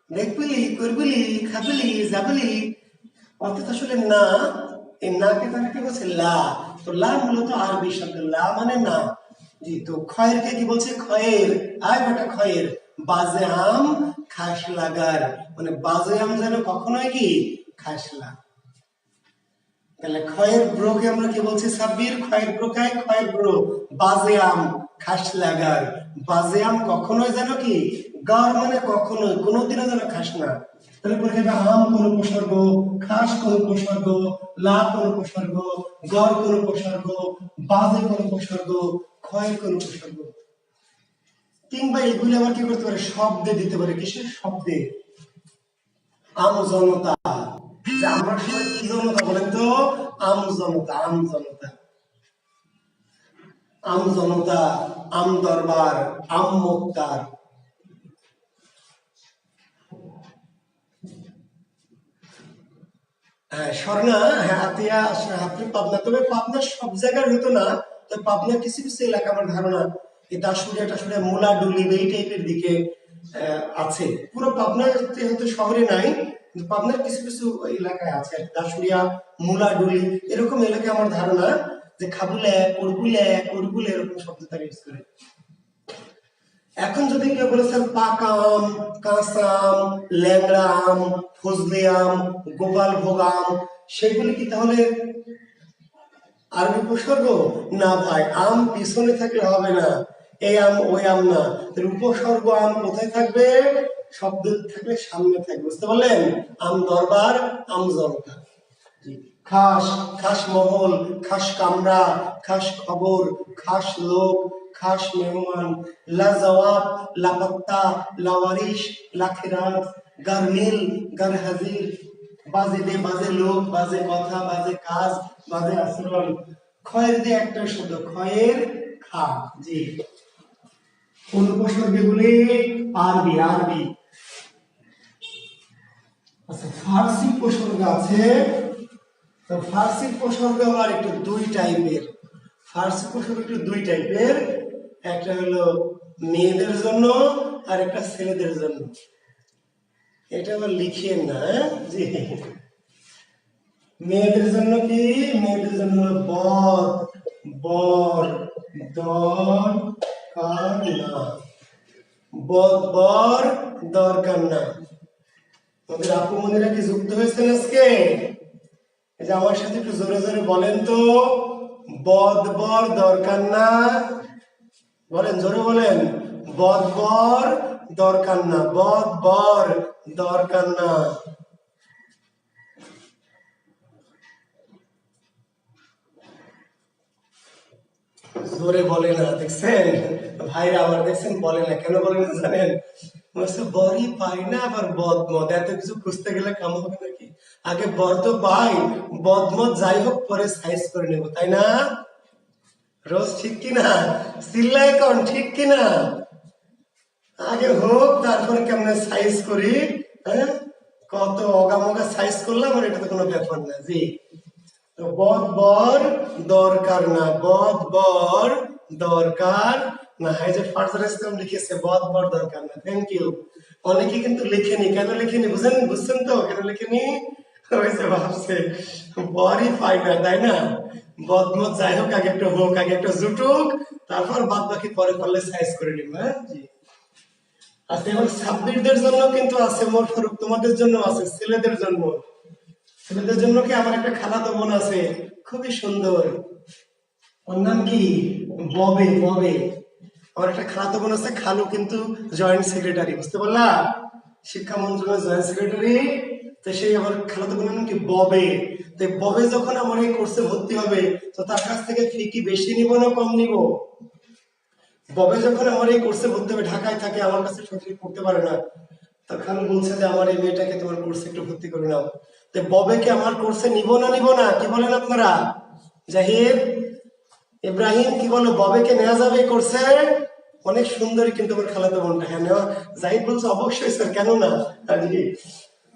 S1: দেখবুলি, করবুলি, খাবুলি, যাবুলি, অর্থাৎ আসলে না, এই নাকে তারা কি বলছে লা। তো লা মূলত আরবি শব্দ, লা মানে না। জি, তো খয়েরকে কি বলছে, খয়ের, আয় বেটা খয়ের, বাজে আম খাস লাগার, মানে বাজে আম যেন কখনোই কি খাস না। তাহলে খয়ের ব্রোকে আমরা কি বলছি সাব্বির? খয়ের ব্রো খায়, খয়ের ব্রো বাজে আম খাস লাগার। বাজে আম কখনোই যেন কি, গার মানে কখনোই কোনোদিনও যেন খাস না। তাহলে পরে আম কোন উপসর্গ, খাস কোন উপসর্গ, লা কোন উপসর্গ, গড় কোন উপসর্গ, বাজে কোন উপসর্গ, ক্ষয় কোন উপসর্গ। কিংবা এগুলি আবার কি করতে পারে, শব্দে দিতে পারে। কিসের শব্দে? আম জনতা, যে আমরা সবাই কি জনতা বলেন তো? আম জনতা, আম জনতা, আম জনতা, আম দরবার, আম মুক্তার। হ্যাঁ স্বর্ণা, হ্যাঁ আতিয়া, আপনি পাবনা, তবে পাবনা সব জায়গায় হতো না। তো পাবনা কিছু কিছু এলাকা আমার ধারণা এই দাসুরিয়া টাসুরিয়া মুলাডুলি এই টাইপের দিকে আছে। পুরো পাবনাতে হয়তো শহরে নাই, কিন্তু পাবনার কিছু কিছু এলাকায় আছে আর কি। দাসুরিয়া, মুলাডুলি এরকম এলাকায় আমার ধারণা যে খাবুলে, করবুলে, করবুলে এরকম শব্দ তারা ইউজ করে। এখন যদি কেউ বলে স্যার পাকা আম, কাঁচা আম, ল্যাংড়া আম, ফজলি আম, গোপাল ভোগ আম, সেগুলি কি তাহলে আরবি উপসর্গ? না ভাই, আম পিছনে থাকলে হবে না, এই আম ওই আম না। উপসর্গ আম কোথায় থাকবে? শব্দ থাকলে সামনে থাকবে, বুঝতে পারলেন? আম দরবার, আম জনতা। খাস, খাস মহল, খাস কামরা, খাস খবর, খাস লোক, খাস মেহমান। লাজওয়াব, লাপাত্তা, লাওয়ারিশ, লাখেরাত, গারমিল, গার হাজির। বাজে দে, বাজে লোক, বাজে কথা, বাজে কাজ, বাজে আচরণ। ক্ষয়ের দিয়ে একটা শব্দ, ক্ষয়ের খা। জি, কোন উপসর্গগুলি? আরবি, আরবি। আচ্ছা, ফার্সি উপসর্গ আছে। তো ফার্সি উপসর্গ আবার একটু দুই টাইপের। ফার্সি উপসর্গ একটু দুই টাইপের, একটা হলো মেয়েদের জন্য আর একটা ছেলেদের জন্য। এটা আবার লিখিয়ে না, জি। মেয়েদের জন্য কি? মেয়েদের জন্য বর, বর, দর, কার না। বদ, বর, দরকার না। আমাদের আপু মনিরা কি যুক্ত হয়েছেন আজকে? এই যে আমার সাথে একটু জোরে জোরে বলেন তো, বদ বর দরকার না। বলেন, জোরে বলেন, বদ বর দরকার না, বদ বর দরকার না। জোরে বলে না, দেখছেন ভাইরা আমার, দেখছেন বলে না। কেন বলে না জানেন? বরই পাই না, আবার বদমদ, এত কিছু খুঁজতে গেলে কাম হবে নাকি? আগে বর তো পাই, বদমদ যাই হোক পরে সাইজ করে নেব, তাই না? রোজ ঠিক কিনা? চিল্লায় কোন ঠিক কিনা? আগে হোক, তারপরে কেমন সাইজ করি। হ্যাঁ, কত অগামগা সাইজ করলাম, আর এটা তো কোনো ব্যাপার না। জি, তো বদ বর দরকার না, বদ বর দরকার না। এই যে ফারজানা ইসলাম লিখেছে বদ বর দরকার না, থ্যাংক ইউ। অনেকে কিন্তু লিখেনি, কেন লিখেনি বুঝছেন তো কেন লিখেনি? হয়েছে ভাবছে বরই পাই না, তাই না? বদমত যাই হোক, আগে একটা হোক, আগে একটা জুটুক, তারপর বাদ বাকি পরে পারলে সাইজ করে নিব। হ্যাঁ জি। আচ্ছা, এবং সাব্বিরদের জন্য কিন্তু আছে, মোর ফারুক তোমাদের জন্য আছে, ছেলেদের জন্য। ছেলেদের জন্য কি, আমার একটা খালাতো বোন আছে, খুবই সুন্দর। ওর নাম কি? ববে, ববে। আমার একটা খালাতো বোন আছে, খালু কিন্তু জয়েন্ট সেক্রেটারি, বুঝতে পারলা? শিক্ষা মন্ত্রণালয়ের জয়েন্ট সেক্রেটারি। তো সেই আমার খালাতো বোনের নাম কি? ববে। তো ববে যখন আমার এই কোর্সে ভর্তি হবে, তো তার কাছ থেকে ফি কি বেশি নিব না কম নিব? ববে যখন আমার এই কোর্সে ভর্তি হবে, ঢাকায় থাকে, আমার কাছে সঠিক পড়তে পারে না, তখন বলছে যে আমার এই মেয়েটাকে তোমার কোর্সে একটু ভর্তি করে নাও। তো ববেকে আমার কোর্সে নিব না নিব না, কি বলেন আপনারা? জাহিদ, ইব্রাহিম, কি বলো, ববেকে নেওয়া যাবে এই কোর্সে? অনেক সুন্দরী কিন্তু আমার খালাতো বোনটা। হ্যাঁ নেওয়া। জাহিদ বলছে অবশ্যই স্যার, কেন না।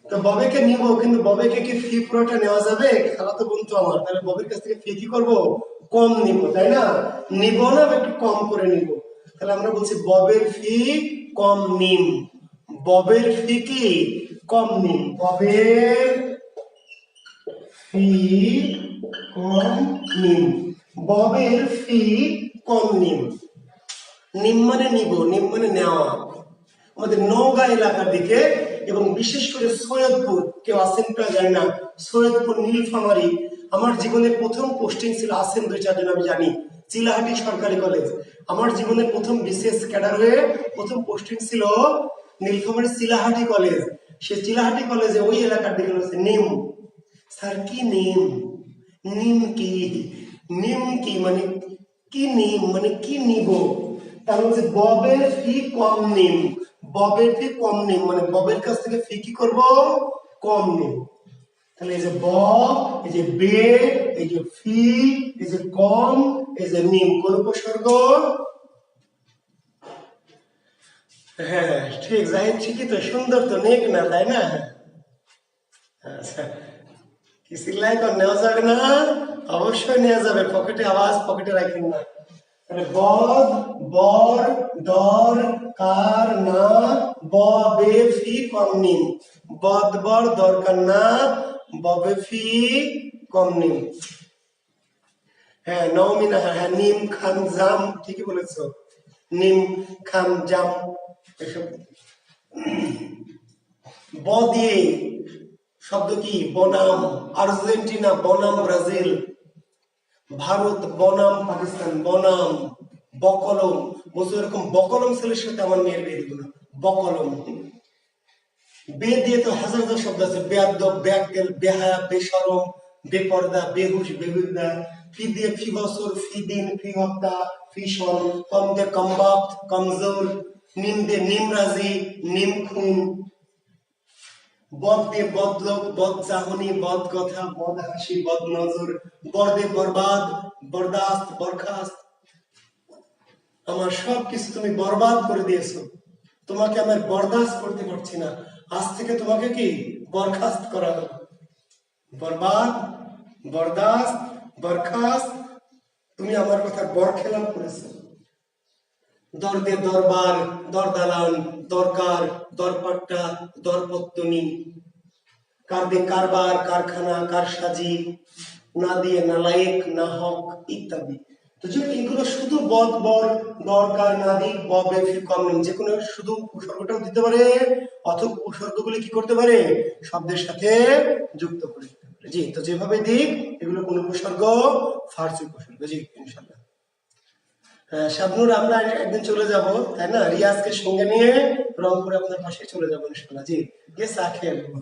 S1: তো ববেকে নিব, কিন্তু ববেকে কি ফি পুরোটা নেওয়া যাবে? খালাতো বোন তো আমার, তাহলে ববের কাছ থেকে ফি কি করবো? কম নিব, তাই না? নিব না, একটু কম করে নিব। তাহলে আমরা বলছি ববের ফি কম নিম। ববের ফি কি? কম নিম। ববের ফি কম নিম। ববের ফি কম নিম। নিম মানে নিব, নিম মানে নেওয়া। আমাদের নওগাঁ এলাকার দিকে, এবং বিশেষ করে সৈয়দপুর, কেউ আছেন কিনা জানি না, সৈয়দপুর, নীলফামারী, আমার জীবনের প্রথম পোস্টিং ছিল আছেন 2-4 জন আমি জানি, চিলাহাটি সরকারি কলেজ। আমার জীবনের প্রথম বিসিএস ক্যাডার হয়ে প্রথম পোস্টিং ছিল নীলফামারীর চিলাহাটি কলেজ। সে চিলাহাটি কলেজে ওই এলাকার দিকে হচ্ছে নিম। স্যার কি নিম? নিম কি? নিম কি মানে কি? নিম মানে কি নিব? তার হচ্ছে ববের ফি কম নিম। ববের ফি কম নিম মানে ববের কাছ থেকে ফি কি করব? কম নিম। তাহলে এই যে বব, এই যে বে, এই যে ফি, এই যে কম, এই যে নিম, কোন উপসর্গ? হ্যাঁ ঠিক, জাহিদ ঠিকই তো, সুন্দর তো, নেক না তাই না? আচ্ছা, কি সিলাই কর, নেওয়া যাবে না? অবশ্যই নেওয়া যাবে, পকেটে আওয়াজ পকেটে রাখেন না। তাহলে বদ, বর, দর, কার, না, ববে ফি কম নিম। বদ বর দরকার না, ববে ফি কম নিম। হ্যাঁ নওমিনা, হ্যাঁ নিম খাম জাম, ঠিকই বলেছো, নিম খাম জাম এসব। ব দিয়ে শব্দ কি? বনাম আর্জেন্টিনা, বনাম ব্রাজিল, ভারত বনাম পাকিস্তান, বনাম বকলম। বলছো এরকম বকলম ছেলের সাথে আমার মেয়ের বিয়ে দিব না, বকলম। বে দিয়ে তো হাজার হাজার শব্দ আছে, বেয়াদব, বেয়াক্কেল, বেহায়া, বেশরম, বেপর্দা, বেহুশ, বেহুদা। ফি দিয়ে ফি বছর, ফি দিন, ফি হপ্তা, ফি সন। কম দিয়ে কমবক্ত, কমজোর। নিম দিয়ে নিমরাজি, নিম খুন। বদ দিয়ে বদলোক, বদ চাহনি, বদ কথা, বদ হাসি, বদ নজর। বর দিয়ে বরবাদ, বরদাস্ত, বরখাস্ত। আমার সব কিছু তুমি বরবাদ করে দিয়েছো, তোমাকে আমি বরদাস্ত করতে পারছি না, আজ থেকে তোমাকে কি বরখাস্ত করা হবে। বরবাদ, বরদাস্ত, বরখাস্ত, তুমি আমার কথা বরখেলাপ করেছো। দর দিয়ে দরবার, দরদালান, দরকার, দরপাট্টা, দরপত্তনি। কার দিয়ে কারবার, কারখানা, কারসাজি। না দিয়ে নালায়েক, না হক ইত্যাদি। তো যে এগুলো শুধু বদ, বর, দরকার, নাদিক, ববে ফি কম নিম, যে কোনো শুধু উপসর্গটাও দিতে পারে, অথবা উপসর্গগুলি কি করতে পারে? শব্দের সাথে যুক্ত করে দিতে পারে। জি, তো যেভাবে দিক এগুলো কোন উপসর্গ? ফার্সি উপসর্গ। জি ইনশাআল্লাহ। শাবনুর, আমরা একদিন চলে যাব তাই না, রিয়াজকে সঙ্গে নিয়ে রংপুরে আপনার পাশে চলে যাবো ইনশাআল্লাহ। জি, গিয়ে চা খেয়ে নেবো।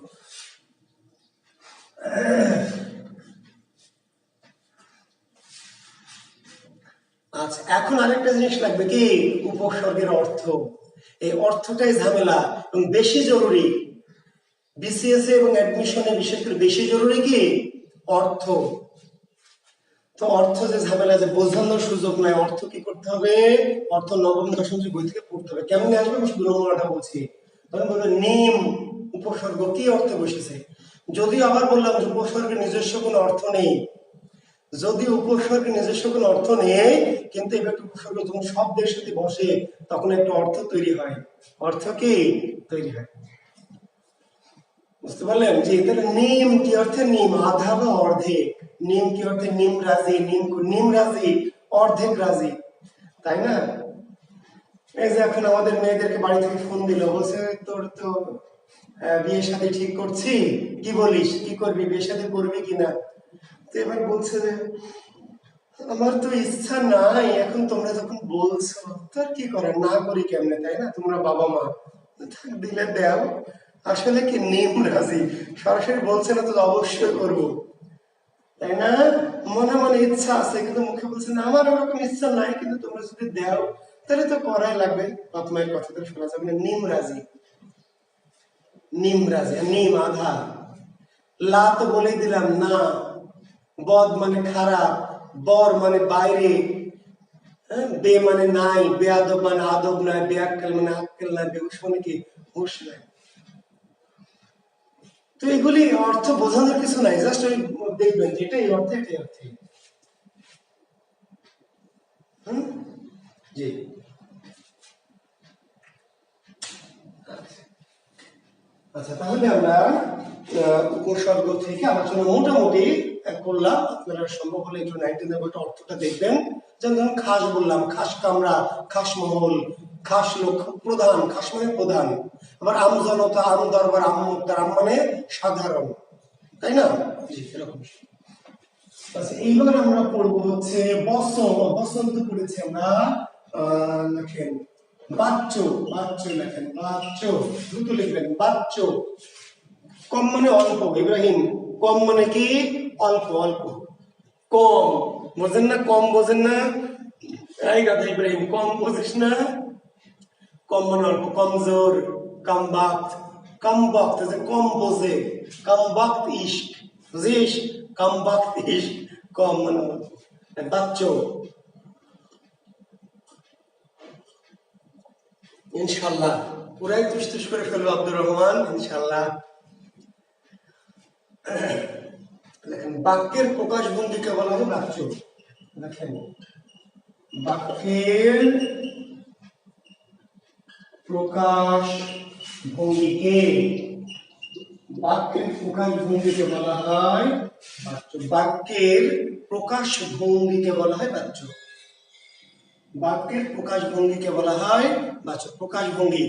S1: আচ্ছা, এখন আরেকটা জিনিস লাগবে কি? উপসর্গের অর্থ। এই অর্থটাই ঝামেলা এবং বেশি জরুরি। বিসিএস এবং অ্যাডমিশনে বিশেষ করে বেশি জরুরি কি? অর্থ। তো অর্থ যে ঝামেলা, যে বোঝানোর সুযোগ নাই, অর্থ কি করতে হবে? অর্থ নবম দশম যে বই থেকে পড়তে হবে। কেমন আসবে? আমি শুধু নমুনাটা বলছি। তখন বলবে নিম উপসর্গ কি অর্থে বসেছে। যদি আবার বললাম যে উপসর্গের নিজস্ব কোনো অর্থ নেই, যদি উপসর্গের নিজস্ব কোনো অর্থ নেই, কিন্তু এবার একটা উপসর্গ যখন শব্দের সাথে বসে তখন একটা অর্থ তৈরি হয়। অর্থ কি তৈরি হয়? বুঝতে পারলেন? যে তাহলে নিম কি অর্থে? নিম আধা বা অর্ধেক। নিম কি অর্থে? নিম রাজি, নিম নিম রাজি, অর্ধেক রাজি, তাই না? এই যে এখন আমাদের মেয়েদেরকে বাড়ি থেকে ফোন দিল, বলছে তোর তো বিয়ে শাদী ঠিক করছি, কি বলিস, কি করবি, বিয়ে শাদী করবি কিনা? তো এবার বলছে যে আমার তো ইচ্ছা নাই, এখন তোমরা যখন বলছো তার কি করার, না করি কেমনে, তাই না? তোমরা বাবা মা, দিলে দেও। আসলে কি নিম রাজি, সরাসরি বলছে না তো অবশ্যই করবো, তাই না? মনে মনে ইচ্ছা আছে কিন্তু মুখে বলছে না আমার ওরকম ইচ্ছা নাই, কিন্তু তোমরা যদি দেও তাহলে তো করাই লাগবে, বাপ মায়ের কথা তো শোনা যাবে না। নিম রাজি, নিম রাজি, নিম আধা। লা তো বলেই দিলাম না। বদ মানে খারাপ, বর মানে বাইরে, বে মানে নাই, বেয়াদব মানে আদব নাই, বেয়াক্কেল মানে আক্কেল নাই, বেহুশ মানে কি হুশ নাই। তো এগুলি অর্থ বোঝানোর কিছু নাই, জাস্ট ওই দেখবেন যেটা এই অর্থে এটাই অর্থে। জি, আচ্ছা, তাহলে আমরা উপসর্গ থেকে আলোচনা মোটামুটি করলাম। আপনারা সম্ভব হলে একটু 19 বইটা অর্থটা দেখবেন। যেমন ধরুন খাস বললাম, খাস কামরা, খাস মহল, খাস লোক, প্রধান, খাস মানে প্রধান। আবার আম জনতা, আম দরবার, আম মুক্তার, আম মানে সাধারণ, তাই না? জি এরকম। আচ্ছা এইবার আমরা পড়বো হচ্ছে বসন। বসন্ত পড়েছি আমরা। লেখেন বাচ্চ। বাচ্চ লেখেন বাচ্চ। দ্রুত লিখবেন বাচ্চ। কম মানে অল্প ইব্রাহিম। কম মানে কি? অল্প অল্প। কম বোঝেন না? কম বোঝেন না? এই গাধা ইব্রাহিম, কম বোঝিস না? কম মানে অল্প। কমজোর, কামবাক্ত। কামবাক্ত যে কম বোঝে। কামবাক্ত ইশক, বুঝিস? কামবাক্ত ইশক, কম মানে অল্প। বাচ্চো। ইনশাল্লাহ পুরাই তুস তুস করে ফেলবো আব্দুর রহমান, ইনশাল্লাহ। দেখেন বাক্যের প্রকাশ ভঙ্গিকে বলা হয় বাচ্য। দেখেন বাক্যের প্রকাশ ভঙ্গিকে, বাক্যের প্রকাশ ভঙ্গিকে বলা হয় বাচ্য। বাক্যের প্রকাশ ভঙ্গিকে বলা হয় বাচ্য। বাক্যের প্রকাশ ভঙ্গিকে বলা হয় বাচ্য। প্রকাশ ভঙ্গি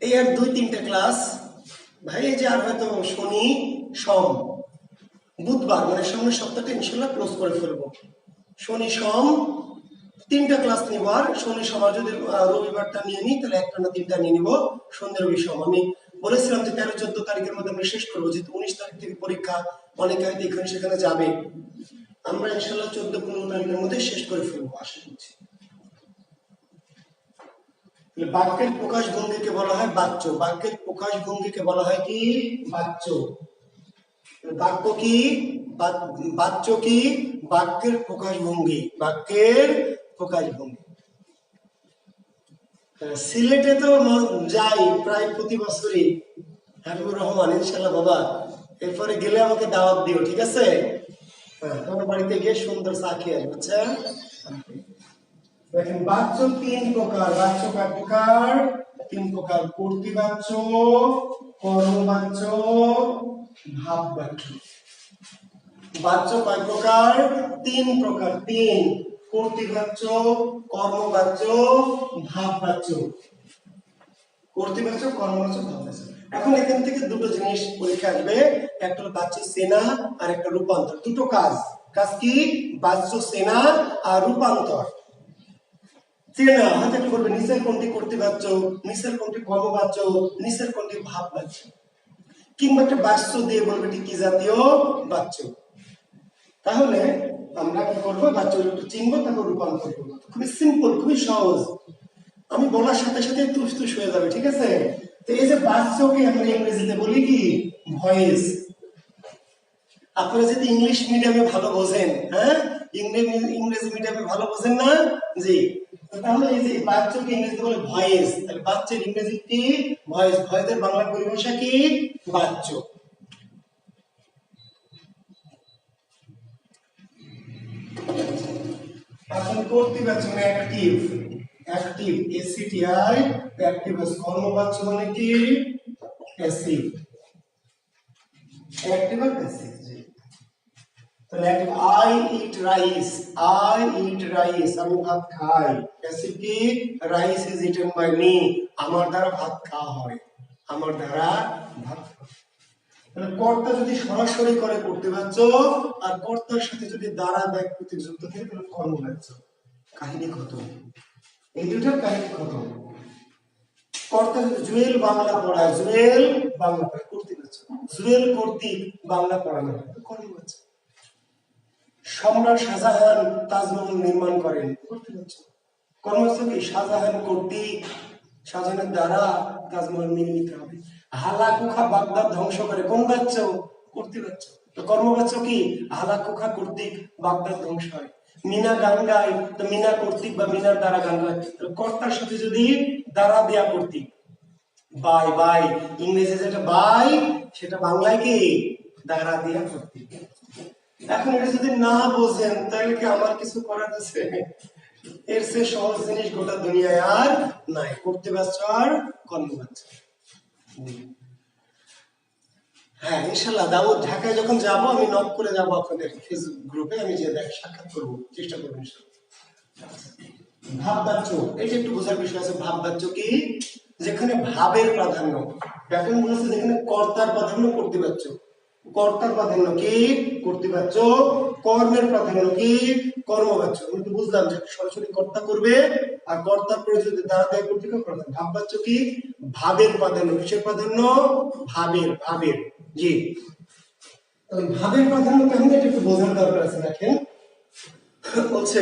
S1: এই আর 2-3টা ক্লাস ভাই। এই যে আর হয়তো শনি সোম বুধবার মানে সামনের সপ্তাহটা ইনশাল্লাহ ক্লোজ করে ফেলবো। শনি সোম 3টা ক্লাস নিব। আর শনি সোম যদি রবিবারটা নিয়ে নিই তাহলে 1টা না 3টা নিয়ে নিব। সন্ধ্যে রবি সোম আমি বলেছিলাম যে 13-14 তারিখের মধ্যে আমরা শেষ করবো, যেহেতু 19 তারিখ থেকে পরীক্ষা, অনেকে হয়তো এখানে সেখানে যাবে। আমরা ইনশাল্লাহ 14-15 তারিখের মধ্যে শেষ করে ফেলবো আশা করছি। বাক্যের প্রকাশ ভঙ্গিকে বলা হয় বাচ্য। বাক্যের প্রকাশ ভঙ্গিকে বলা হয় কি? বাচ্য। বাক্য কি? বাচ্য কি? বাক্যের প্রকাশ ভঙ্গি। বাক্যের প্রকাশ ভঙ্গি। সিলেটে তো যাই প্রায় প্রতি বছরই হাবিবুর রহমান, ইনশাল্লাহ বাবা। এরপরে গেলে আমাকে দাওয়াত দিও, ঠিক আছে? হ্যাঁ, তোমার বাড়িতে গিয়ে সুন্দর চা খেয়ে আসবো, আচ্ছা? দেখেন বাচ্য 3 প্রকার। বাচ্য কয় প্রকার? 3 প্রকার। কর্তৃবাচ্য, কর্মবাচ্য, ভাববাচ্য। বাচ্য কয় প্রকার? 3 প্রকার। 3। কর্তৃবাচ্য, কর্মবাচ্য, ভাববাচ্য। কর্তৃবাচ্য, কর্মবাচ্য, ভাববাচ্য। এখন এখান থেকে দুটো জিনিস পরীক্ষা আসবে। একটা হলো বাচ্য চেনা আর একটা রূপান্তর। দুটো কাজ। কাজ কি? বাচ্য চেনা আর রূপান্তর। চেনা হাতে কি করবে? নিচের কোনটি কর্তৃবাচ্য, নিচের কোনটি কর্মবাচ্য, নিচের কোনটি ভাববাচ্য। কিংবা একটা বাচ্য দিয়ে বলবে এটি কি জাতীয় বাচ্য। তাহলে আমরা কি করবো? বাচ্চাগুলো একটু চিনবো, তারপর রূপান্তর করবো। খুবই সিম্পল, খুবই সহজ। আমি বলার সাথে সাথে তুস তুস হয়ে যাবে, ঠিক আছে? তো এই যে বাচ্চাকে আমরা ইংরেজিতে বলি কি? ভয়েস। আপনারা যদি ইংলিশ মিডিয়ামে ভালো বোঝেন, হ্যাঁ, ইংরেজি মিডিয়ামে ভালো বোঝেন না? জি। তাহলে এই যে বাচ্চাকে ইংরেজিতে বলে ভয়েস। তাহলে বাচ্চার ইংরেজি কি? ভয়েস। ভয়েসের বাংলা পরিভাষা কি? বাচ্চ। এখন কর্তৃবাচ্য মানে অ্যাক্টিভ। Active, ACTI, active. কর্মবাচ্য মানে কি? প্যাসিভ। অ্যাক্টিভ আর প্যাসিভ। জি। তাহলে active I eat rice. I eat rice, আমি ভাত খাই। প্যাসিভ কি? Rice is eaten by me, আমার দ্বারা ভাত খাওয়া হয়। আমার দ্বারা ভাত খাওয়া। তাহলে কর্তা যদি সরাসরি করে কর্তৃবাচ্য, আর কর্তার সাথে যদি দ্বারা ব্যাগ প্রতীক যুক্ত থাকে তাহলে কর্মবাচ্য। কাহিনী খতম। এই দুটার কাহিনী খতম। কর্তা যদি জুয়েল বাংলা পড়ায়, জুয়েল বাংলা পড়ায়, কর্তৃবাচ্য। জুয়েল কর্তৃক বাংলা পড়ানো হয়, কর্মবাচ্য। সম্রাট শাহজাহান তাজমহল নির্মাণ করেন, কর্তৃবাচ্য। কর্মবাচ্য কি? শাহজাহান কর্তৃক, শাহজাহানের দ্বারা তাজমহল নির্মিত হবে। হালাকুখা বাগদাদ ধ্বংস করে, কোন বাচ্চ? কর্তৃবাচ্য। তো কর্মবাচ্য কি? হালাকুখা কর্তৃক বাগদাদ ধ্বংস হয়। মিনা গান গায়, তো মিনা কর্তৃক বা মিনার দ্বারা গান গায়। কর্তার সাথে যদি দ্বারা দেয়া কর্তৃক, বাই বাই, ইংরেজি যেটা বাই সেটা বাংলায় কি? দ্বারা দেয়া কর্তৃক। এখন এটা যদি না বোঝেন তাহলে কি আমার কিছু করার আছে? এর চেয়ে সহজ জিনিস গোটা দুনিয়ায় আর নাই। কর্তৃবাচ্য আর কর্মবাচ্য। হ্যাঁ ইনশাল্লাহ দাউদ ঢাকায় যখন যাবো আমি নক করে যাবো আপনাদের ফেসবুক গ্রুপে, আমি যে সাক্ষাৎ করবো, চেষ্টা করবো ইনশাল্লাহ। ভাববাচ্য, এটা একটু বোঝার বিষয় আছে। ভাববাচ্য কি? যেখানে ভাবের প্রাধান্য। ব্যাকরণ বলেছে যেখানে কর্তার প্রাধান্য কর্তৃবাচ্য, কর্তার প্রাধান্য কি কর্তৃবাচ্য, কর্মের প্রাধান্য কি কর্মবাচ্য। আমি তো বুঝলাম যে সরাসরি কর্তা করবে আর কর্তার পরে যদি দ্বারা দেয় কর্তৃক প্রাধান্য। ভাববাচ্য কি ভাবের প্রাধান্য, কিসের প্রাধান্য ভাবের, ভাবের। জি, তাহলে ভাবের প্রাধান্য কেমন এটা একটু বোঝার দরকার আছে। দেখেন বলছে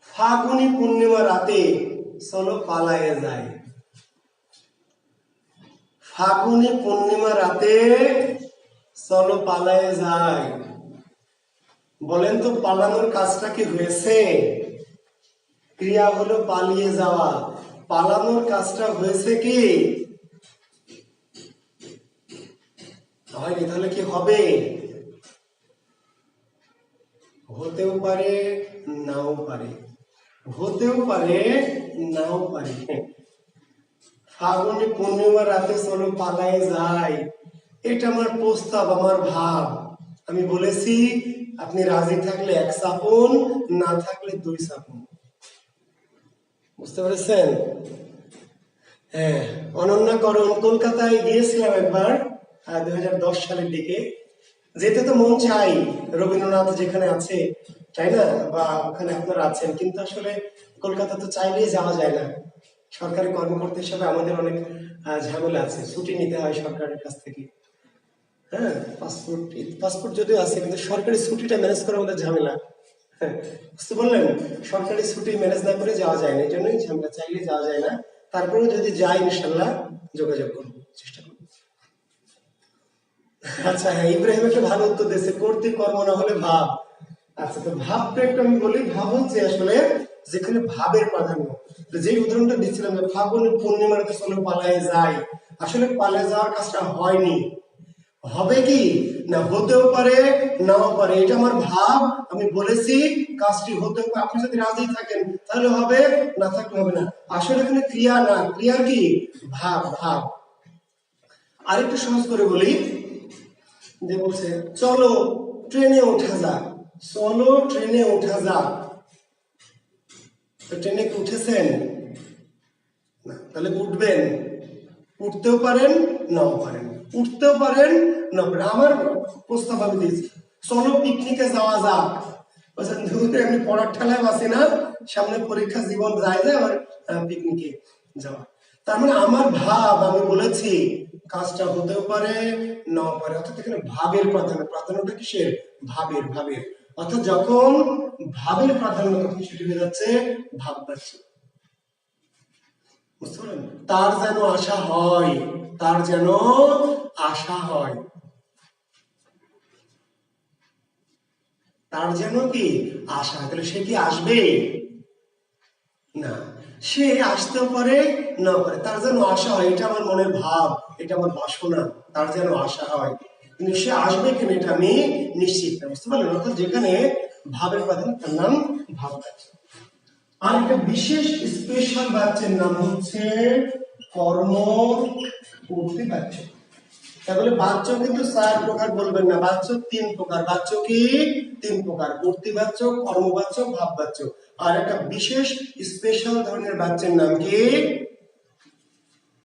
S1: ফাগুনি পূর্ণিমা রাতে চলো পালায়ে যায়। ফাগুনি পূর্ণিমা রাতে চলো পালায়ে যায়। বলেন তো পালানোর কাজটা কি হয়েছে? ক্রিয়া হলো পালিয়ে যাওয়া। পালানোর কাজটা হয়েছে কি হয়নি? তাহলে কি হবে? হতেও পারে নাও পারে, হতেও পারে নাও পারে। ফাগুনি পূর্ণিমা রাতে চলো পালায়ে যায়, এটা আমার প্রস্তাব, আমার ভাব। আমি বলেছি আপনি রাজি থাকলে এক চাপুন, না থাকলে দুই চাপুন। বুঝতে পেরেছেন? হ্যাঁ, অনন্যাকরণ কলকাতায় গিয়েছিলাম একবার 2010 সালের দিকে। যেতে তো মন চাই, রবীন্দ্রনাথ যেখানে আছে, তাই না? বা ওখানে আপনারা আছেন, কিন্তু আসলে কলকাতা তো চাইলেই যাওয়া যায় না। সরকারি কর্মকর্তা হিসাবে আমাদের অনেক ঝামেলা আছে, ছুটি নিতে হয় সরকারের কাছ থেকে। হ্যাঁ, পাসপোর্ট যদিও আছে, কিন্তু সরকারি ছুটিটা ম্যানেজ করা আমাদের ঝামেলা। হ্যাঁ, বুঝতে পারলেন? সরকারি ছুটি ম্যানেজ না করে যাওয়া যায় না, এই জন্যই ঝামেলা, চাইলে যাওয়া যায় না। তারপরেও যদি যাই ইনশাল্লাহ যোগাযোগ করবো, চেষ্টা করবো। আচ্ছা হ্যাঁ, ইব্রাহিম একটা ভালো উত্তর দিয়েছে, করতে কর্ম না হলে ভাব। আচ্ছা, তো ভাবটা একটু আমি বলি। ভাব হচ্ছে আসলে যেখানে ভাবের প্রাধান্য। যে উদাহরণটা দিচ্ছিলাম যে ফাগুনের পূর্ণিমাতে চলো পালায়ে যায়, আসলে পালিয়ে যাওয়ার কাজটা হয়নি। হবে কি না হতেও পারে নাও পারে, এটা আমার ভাব। আমি বলেছি কাজটি হতেও পারে, আপনি যদি রাজি থাকেন তাহলে হবে, না থাকলে হবে না। আসলে এখানে ক্রিয়া না, ক্রিয়া কি ভাব, ভাব। আরেকটু সহজ করে বলি, যে বলছে চলো ট্রেনে ওঠা যাক, চলো ট্রেনে ওঠা যাক। তো ট্রেনে কি উঠেছেন? না, তাহলে উঠবেন। উঠতেও পারেন নাও পারেন, উঠতেও পারেন না পারেন। আমার প্রস্তাব আমি দিয়েছি, চলো পিকনিকে যাওয়া যাক। আমি পড়ার ঠেলায় বাসি না, সামনে পরীক্ষা, জীবন যায় যায় আবার পিকনিকে যাওয়া। তার মানে আমার ভাব, আমি বলেছি কাজটা হতেও পারে নাও পারে। অর্থাৎ এখানে ভাবের প্রাধান্য, প্রাধান্যটা কিসের? ভাবের, ভাবের। অর্থাৎ যখন ভাবের প্রাধান্য তখন সেটি হয়ে যাচ্ছে ভাববাচ্য। বুঝতে পারলেন? তার যেন আশা হয়, তার যেন আশা হয়, তার যেন কি আশা। তাহলে সে কি আসবে? না, সে আসতেও পারে না পারে, তার যেন আশা হয়, এটা আমার মনের ভাব, এটা আমার বাসনা, তার যেন আশা হয়। কিন্তু সে আসবে কিনা এটা আমি নিশ্চিত না। বুঝতে পারলেন? অর্থাৎ যেখানে ভাবের প্রাধান্য তার নাম ভাববাচ্য। আর একটা বিশেষ স্পেশাল বাচ্যের নাম হচ্ছে কর্ম